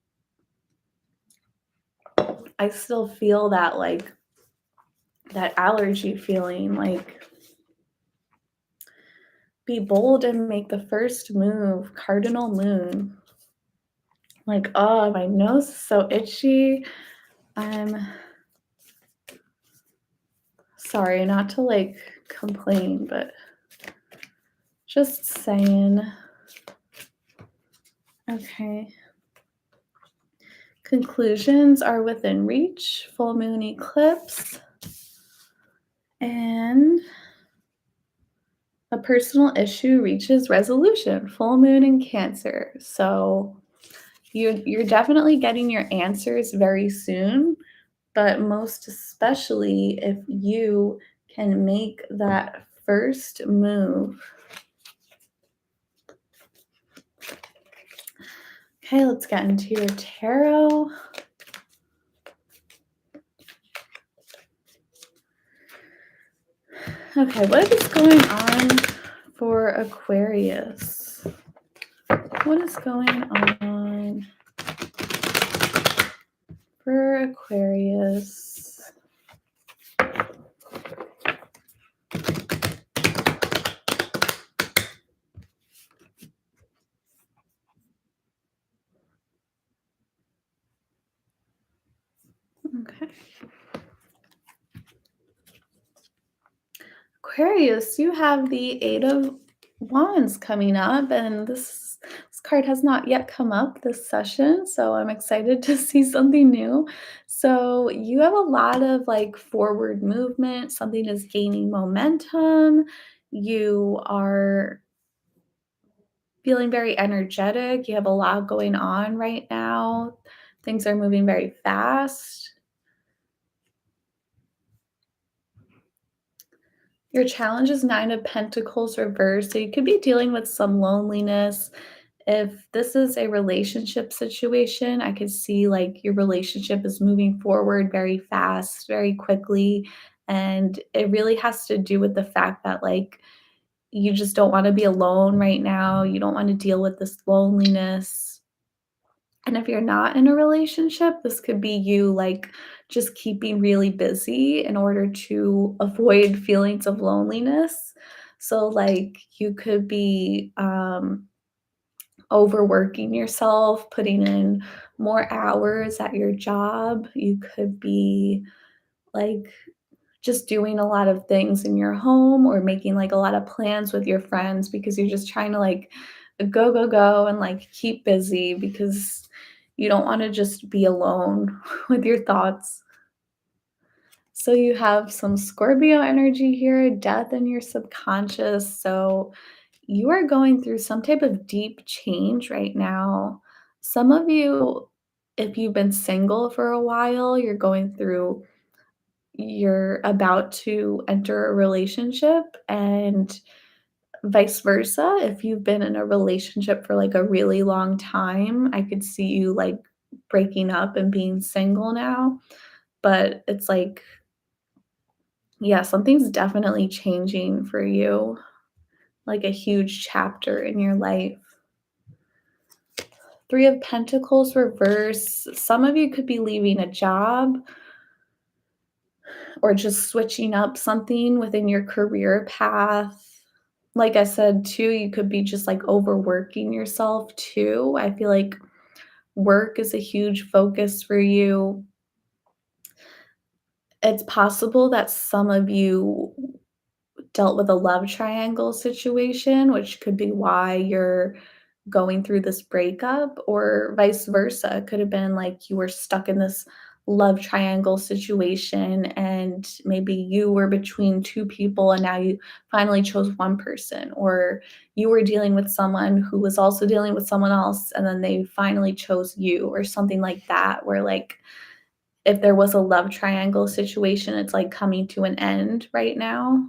I still feel that like that allergy feeling, like be bold and make the first move, cardinal moon. Like, oh, my nose is so itchy. I'm sorry, not to like complain, but just saying. Okay. Conclusions are within reach, full moon eclipse, and a personal issue reaches resolution, full moon in Cancer. So you're definitely getting your answers very soon, but most especially if you can make that first move. Okay, let's get into your tarot. Okay, what is going on for Aquarius? What is going on for Aquarius? Okay. Aquarius, you have the Eight of Wands coming up, and this card has not yet come up this session, so I'm excited to see something new. So you have a lot of like forward movement, something is gaining momentum. You are feeling very energetic. You have a lot going on right now. Things are moving very fast. Your challenge is Nine of Pentacles reversed, so you could be dealing with some loneliness. If this is a relationship situation, I could see like your relationship is moving forward very fast, very quickly, and it really has to do with the fact that like you just don't want to be alone right now. You don't want to deal with this loneliness. And if you're not in a relationship, this could be you like just keeping really busy in order to avoid feelings of loneliness. So like you could be overworking yourself, putting in more hours at your job. You could be like just doing a lot of things in your home or making like a lot of plans with your friends because you're just trying to like go, go, go and like keep busy because you don't want to just be alone with your thoughts. So you have some Scorpio energy here, death in your subconscious. So you are going through some type of deep change right now. Some of you, if you've been single for a while, you're about to enter a relationship, and vice versa. If you've been in a relationship for like a really long time, I could see you like breaking up and being single now. But it's like, yeah, something's definitely changing for you, like a huge chapter in your life. Three of Pentacles reverse. Some of you could be leaving a job or just switching up something within your career path. Like I said, too, you could be just like overworking yourself, too. I feel like work is a huge focus for you. It's possible that some of you dealt with a love triangle situation, which could be why you're going through this breakup, or vice versa. It could have been like you were stuck in this love triangle situation and maybe you were between two people and now you finally chose one person, or you were dealing with someone who was also dealing with someone else and then they finally chose you, or something like that, where like if there was a love triangle situation, it's like coming to an end right now.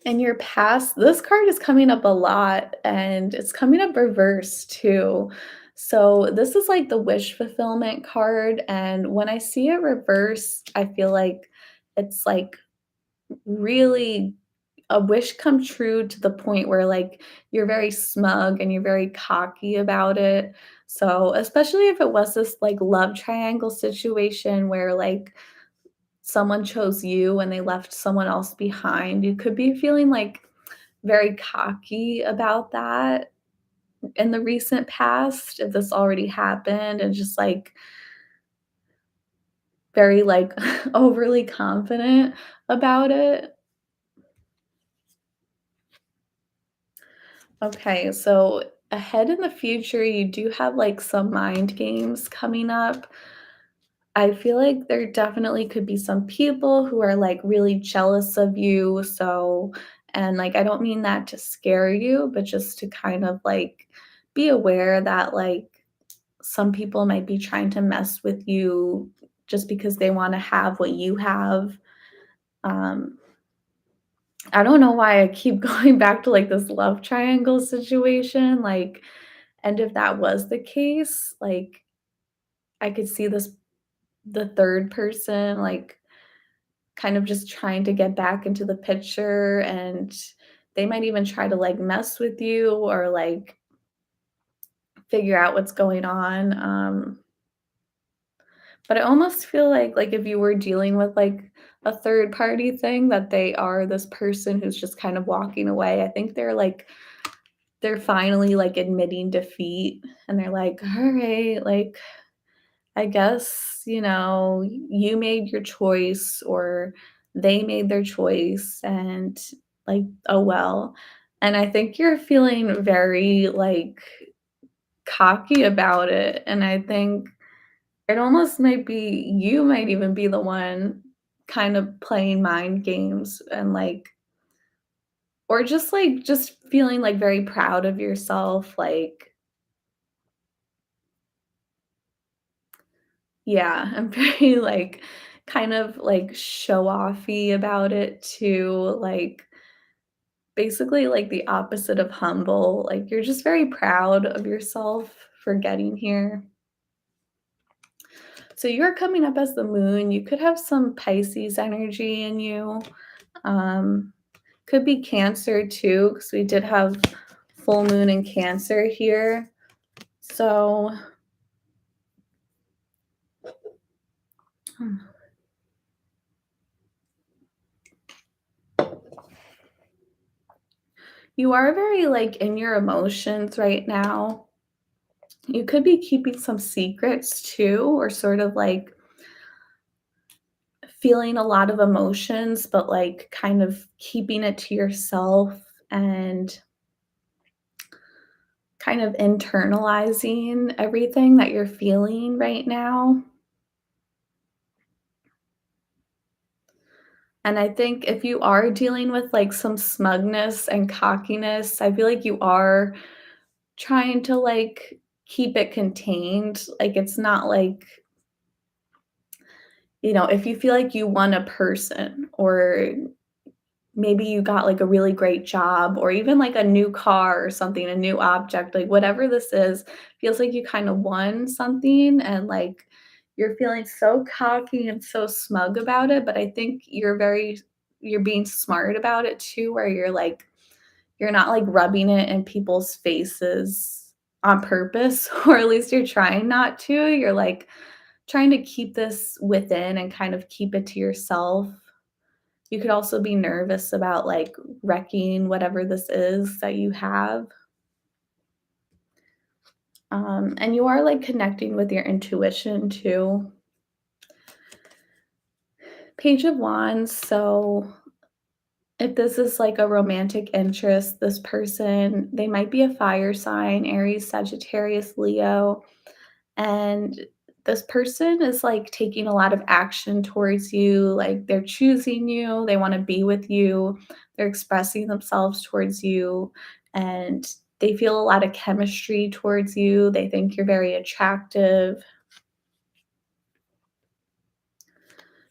In your past, this card is coming up a lot and it's coming up reverse too. So this is like the wish fulfillment card. And when I see it reverse, I feel like it's like really a wish come true to the point where, like, you're very smug and you're very cocky about it. So, especially if it was this, like, love triangle situation where, like, someone chose you and they left someone else behind, you could be feeling, like, very cocky about that in the recent past, if this already happened, and just, like, very, like, overly confident about it. Okay, so ahead in the future, you do have, like, some mind games coming up. I feel like there definitely could be some people who are, like, really jealous of you, so and, like, I don't mean that to scare you, but just to kind of, like, be aware that, like, some people might be trying to mess with you just because they wanna have what you have. Um, I don't know why I keep going back to, like, this love triangle situation, like, and if that was the case, like, I could see the 3rd person, like, kind of just trying to get back into the picture, and they might even try to, like, mess with you or, like, figure out what's going on, but I almost feel like if you were dealing with, like, a third party thing, that they are this person who's just kind of walking away. I think they're finally, like, admitting defeat, and they're like, "Alright, like, I guess, you made your choice or they made their choice and, like, oh, well." And I think you're feeling very, like, cocky about it, and I think it almost might be you might even be the one kind of playing mind games and, like or just, like, just feeling, like, very proud of yourself, like yeah, I'm very, like, kind of, like, show-offy about it too, like, basically, like, the opposite of humble, like, you're just very proud of yourself for getting here. So you're coming up as the moon, you could have some Pisces energy in you, um, could be Cancer too, because we did have full moon in Cancer here. So, hmm, you are very, like, in your emotions right now. You could be keeping some secrets too, or sort of, like, feeling a lot of emotions, but, like, kind of keeping it to yourself and kind of internalizing everything that you're feeling right now. And I think if you are dealing with, like, some smugness and cockiness, I feel like you are trying to, like, keep it contained. Like, it's not like, if you feel like you won a person or maybe you got, like, a really great job or even, like, a new car or something, a new object, like, whatever this is, feels like you kinda won something and, like, you're feeling so cocky and so smug about it, but I think you're being smart about it too, where you're not, like, rubbing it in people's faces on purpose, or at least you're trying not to. You're, like, trying to keep this within and kind of keep it to yourself. You could also be nervous about, like, wrecking whatever this is that you have. And you are, like, connecting with your intuition too. Page of Wands, so if this is, like, a romantic interest, this person, they might be a fire sign, Aries, Sagittarius, Leo. And this person is, like, taking a lot of action towards you, like, they're choosing you, they wanna be with you, they're expressing themselves towards you, and they feel a lot of chemistry towards you, they think you're very attractive.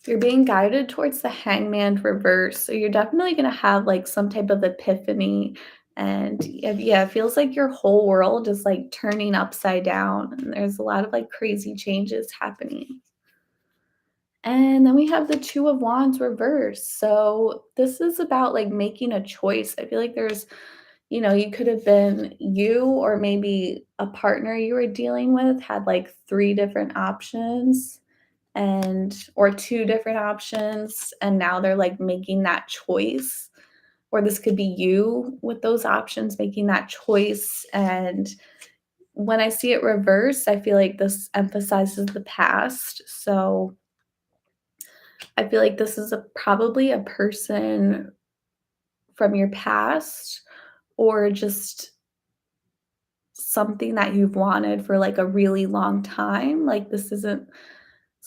You're being guided towards the Hangman reverse, so you're definitely gonna have, like, some type of epiphany, and yeah, it feels like your whole world is, like, turning upside down, and there's a lot of, like, crazy changes happening. And then we have the Two of Wands reversed. So this is about like making a choice. I feel like there's, you could have been you or maybe a partner you were dealing with had like three different options and or two different options. And now they're like making that choice. Or this could be you with those options making that choice. And when I see it reversed, I feel like this emphasizes the past. So I feel like this is probably a person from your past or just something that you've wanted for like a really long time. Like this isn't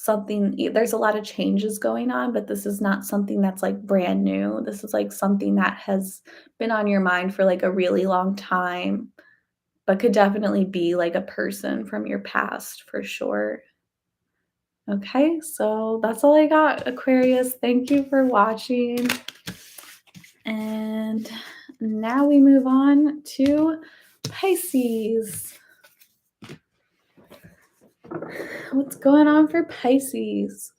there's a lot of changes going on, but this is not something that's like brand new. This is like something that has been on your mind for like a really long time, but could definitely be like a person from your past for sure. Okay, so that's all I got, Aquarius. Thank you for watching. And now we move on to Pisces. What's going on for Pisces?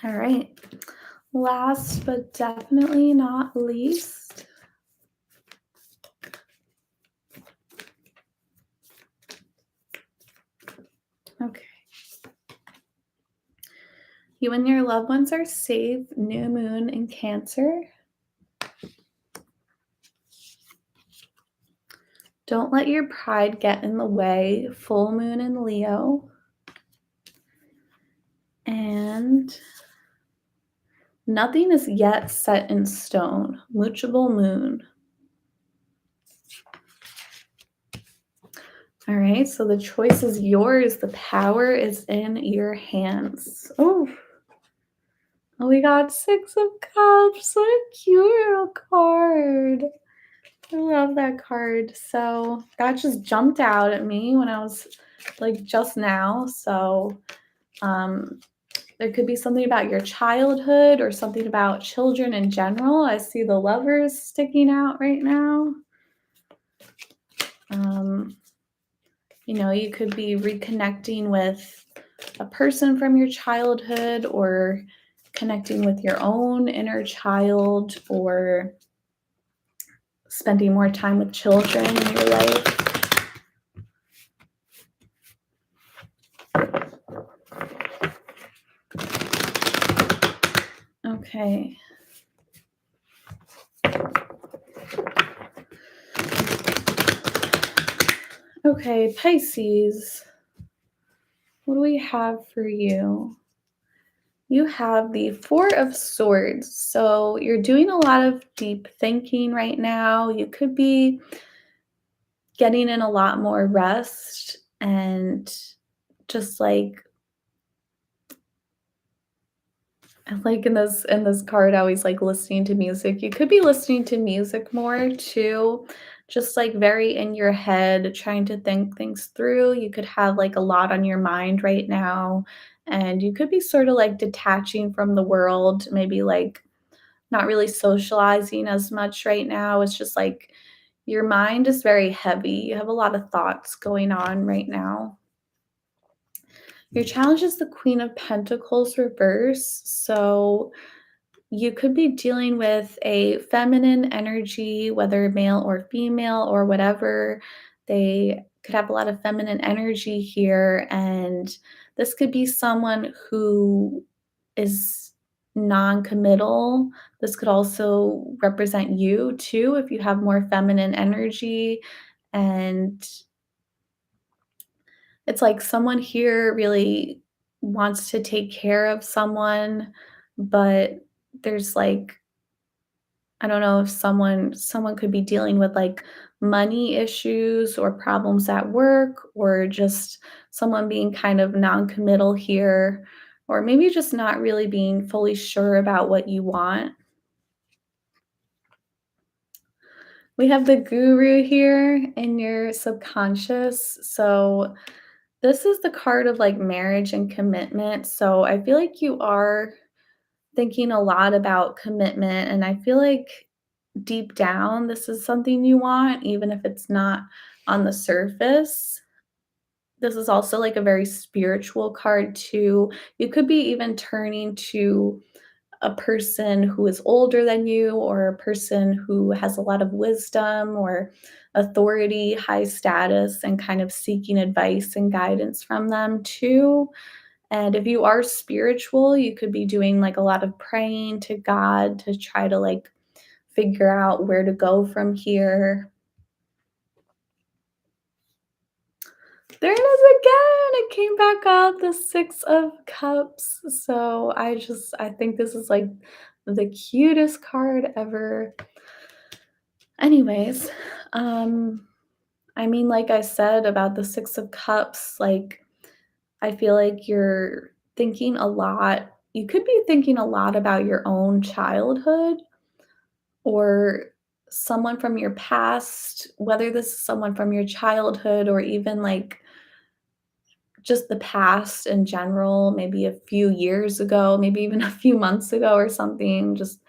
All right. Last but definitely not least, okay. You and your loved ones are safe. New moon in Cancer. Don't let your pride get in the way. Full moon in Leo. And nothing is yet set in stone. Moochable moon. All right, so the choice is yours. The power is in your hands. Oh, we got Six of Cups. What a cute little card. I love that card. So that just jumped out at me when I was like just now. So there could be something about your childhood or something about children in general. I see the Lovers sticking out right now. You could be reconnecting with a person from your childhood or connecting with your own inner child or spending more time with children in your life. Okay. Okay, Pisces. What do we have for you? You have the Four of Swords. So you're doing a lot of deep thinking right now. You could be getting in a lot more rest and just like in this card, I always like listening to music. You could be listening to music more too, just like very in your head, trying to think things through. You could have like a lot on your mind right now, and you could be sort of like detaching from the world, maybe like not really socializing as much right now. It's just like your mind is very heavy. You have a lot of thoughts going on right now. Your challenge is the Queen of Pentacles reverse. So you could be dealing with a feminine energy, whether male or female or whatever. They could have a lot of feminine energy here. And this could be someone who is non-committal. This could also represent you too, if you have more feminine energy. And it's like someone here really wants to take care of someone, but there's like I don't know if someone could be dealing with like money issues or problems at work or just someone being kind of non-committal here or maybe just not really being fully sure about what you want. We have the Guru here in your subconscious. So this is the card of like marriage and commitment. So I feel like you are thinking a lot about commitment and I feel like deep down this is something you want, even if it's not on the surface. This is also like a very spiritual card too. You could be even turning to a person who is older than you or a person who has a lot of wisdom or authority, high status, and kind of seeking advice and guidance from them too. And if you are spiritual, you could be doing like a lot of praying to God to try to like figure out where to go from here. There it is again. It came back up, the 6 of Cups. So I think this is like the cutest card ever. Anyways, I mean, like I said about the 6 of Cups, like I feel like you're thinking a lot. You could be thinking a lot about your own childhood or someone from your past, whether this is someone from your childhood or even like just the past in general, maybe a few years ago, maybe even a few months ago or something, just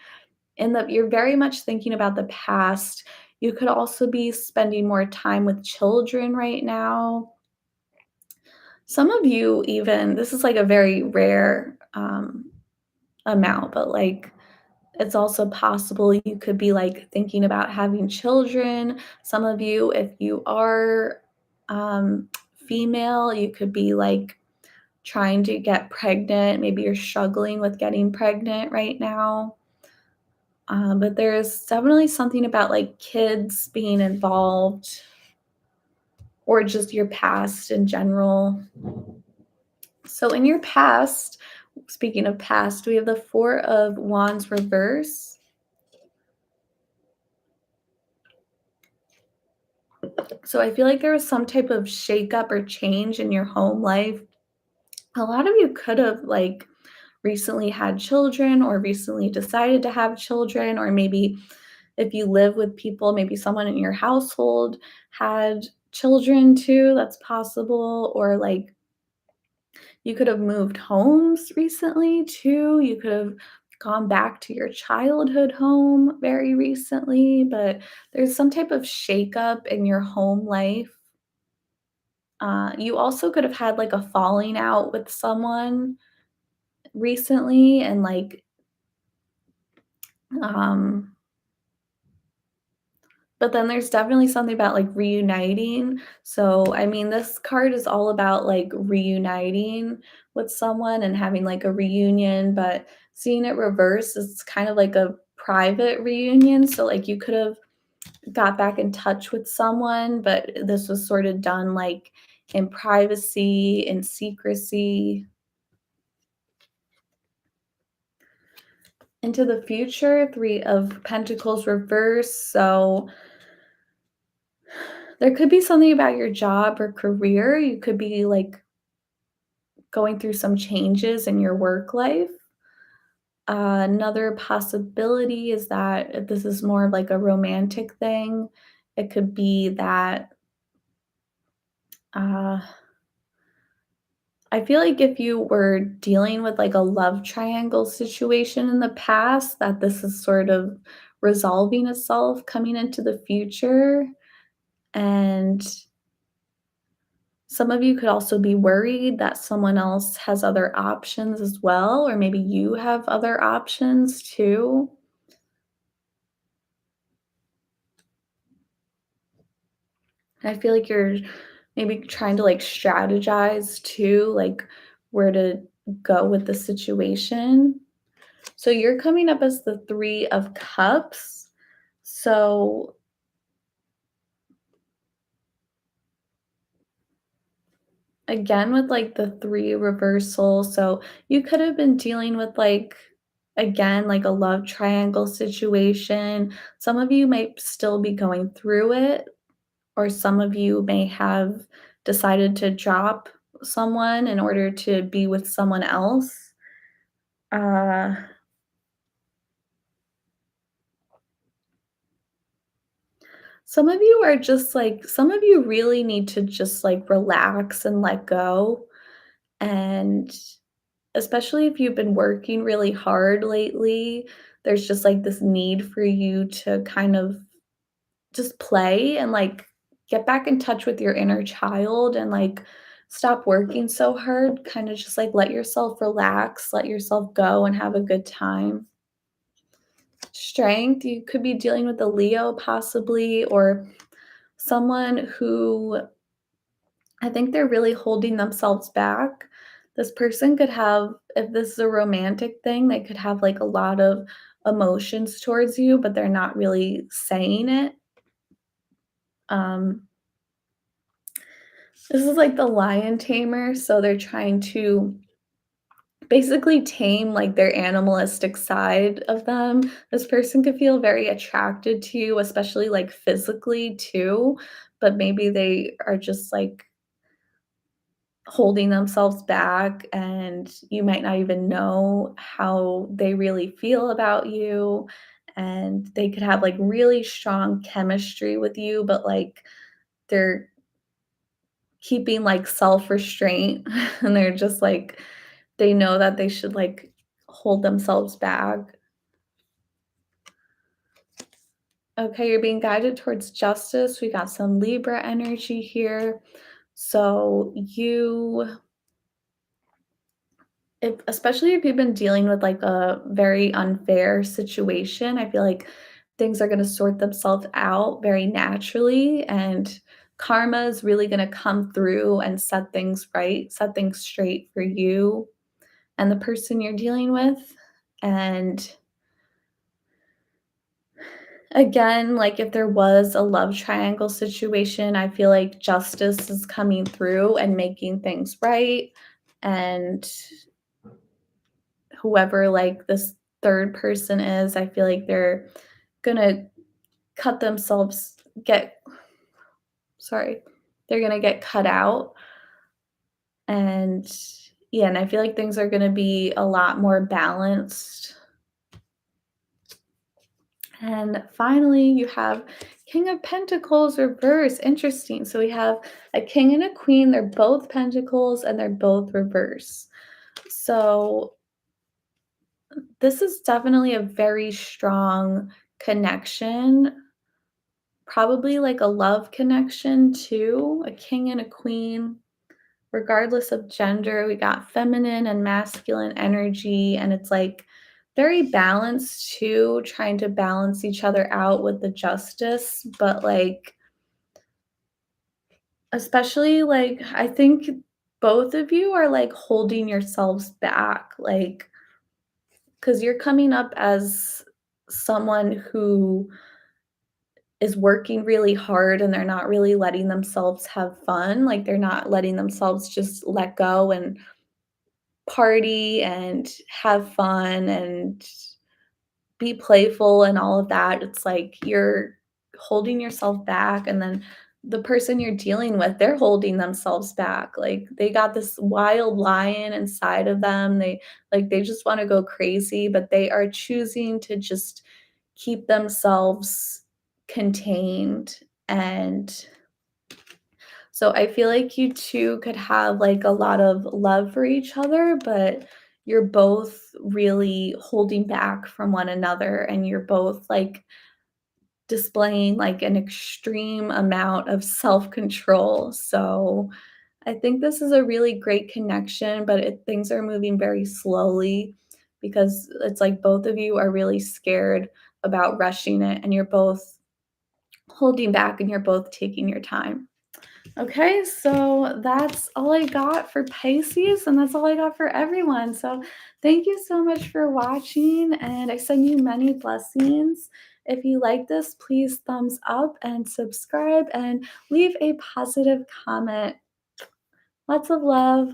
in the you're very much thinking about the past. You could also be spending more time with children right now. Some of you even this is like a very rare, amount, but, like, it's also possible you could be, like, thinking about having children. Some of you, if you are, female, you could be, like, trying to get pregnant. Maybe you're struggling with getting pregnant right now. But there's definitely something about, like, kids being involved or just your past in general. So in your past, speaking of past, we have the 4 of Wands reverse. So I feel like there was some type of shakeup or change in your home life. A lot of you could have, like, recently had children or recently decided to have children, or maybe if you live with people, maybe someone in your household had children too, that's possible, or, like, you could have moved homes recently too. You could have gone back to your childhood home very recently, but there's some type of shakeup in your home life. You also could have had like a falling out with someone recently, and like, um, but then there's definitely something about like reuniting. So, I mean, this card is all about like reuniting with someone and having like a reunion, but seeing it reverse is kind of like a private reunion. So, like, you could have got back in touch with someone, but this was sort of done like in privacy, in secrecy. Into the future, 3 of Pentacles reverse. So there could be something about your job or career. You could be like going through some changes in your work life. Another possibility is that if this is more of like a romantic thing, it could be that uh, I feel like if you were dealing with like a love triangle situation in the past, that this is sort of resolving itself coming into the future. And some of you could also be worried that someone else has other options as well, or maybe you have other options too. I feel like you're maybe trying to like strategize too, like where to go with the situation. So you're coming up as the 3 of Cups. So again, with like the 3 reversal, so you could have been dealing with like, again, like a love triangle situation. Some of you might still be going through it, or some of you may have decided to drop someone in order to be with someone else. Uh, some of you are just like, some of you really need to just like relax and let go. And especially if you've been working really hard lately, there's just like this need for you to kind of just play and like get back in touch with your inner child and like stop working so hard. Kind of just like let yourself relax, let yourself go and have a good time. Strength, you could be dealing with a Leo possibly, or someone who I think they're really holding themselves back. This person could have, if this is a romantic thing, they could have like a lot of emotions towards you, but they're not really saying it. Um, this is like the lion tamer, so they're trying to basically tame like their animalistic side of them. This person could feel very attracted to you, especially like physically too, but maybe they are just like holding themselves back and you might not even know how they really feel about you, and they could have like really strong chemistry with you, but like they're keeping like self-restraint and they're just like they know that they should like hold themselves back. Okay, you're being guided towards justice. We got some Libra energy here. So you, if especially if you've been dealing with like a very unfair situation, I feel like things are going to sort themselves out very naturally, and karma is really going to come through and set things right, set things straight for you and the person you're dealing with. And again, like if there was a love triangle situation, I feel like justice is coming through and making things right. And whoever like this third person is, I feel like they're gonna cut themselves get sorry, they're gonna get cut out. And yeah, and I feel like things are gonna be a lot more balanced. And finally, you have King of Pentacles reverse. Interesting. So we have a king and a queen. They're both pentacles and they're both reverse. So this is definitely a very strong connection, probably like a love connection too, a king and a queen. Regardless of gender, we got feminine and masculine energy, and it's like very balanced too, trying to balance each other out with the justice, but like especially like I think both of you are like holding yourselves back, like because you're coming up as someone who is working really hard and they're not really letting themselves have fun. Like they're not letting themselves just let go and party and have fun and be playful and all of that. It's like you're holding yourself back, and then the person you're dealing with, they're holding themselves back. Like they got this wild lion inside of them. They just want to go crazy, but they are choosing to just keep themselves contained. And so I feel like you two could have like a lot of love for each other, but you're both really holding back from one another, and you're both like displaying like an extreme amount of self-control. So I think this is a really great connection, but things are moving very slowly because it's like both of you are really scared about rushing it, and you're both holding back and you're both taking your time. Okay, so that's all I got for Pisces, and that's all I got for everyone. So thank you so much for watching, and I send you many blessings. If you like this, please thumbs up and subscribe and leave a positive comment. Lots of love.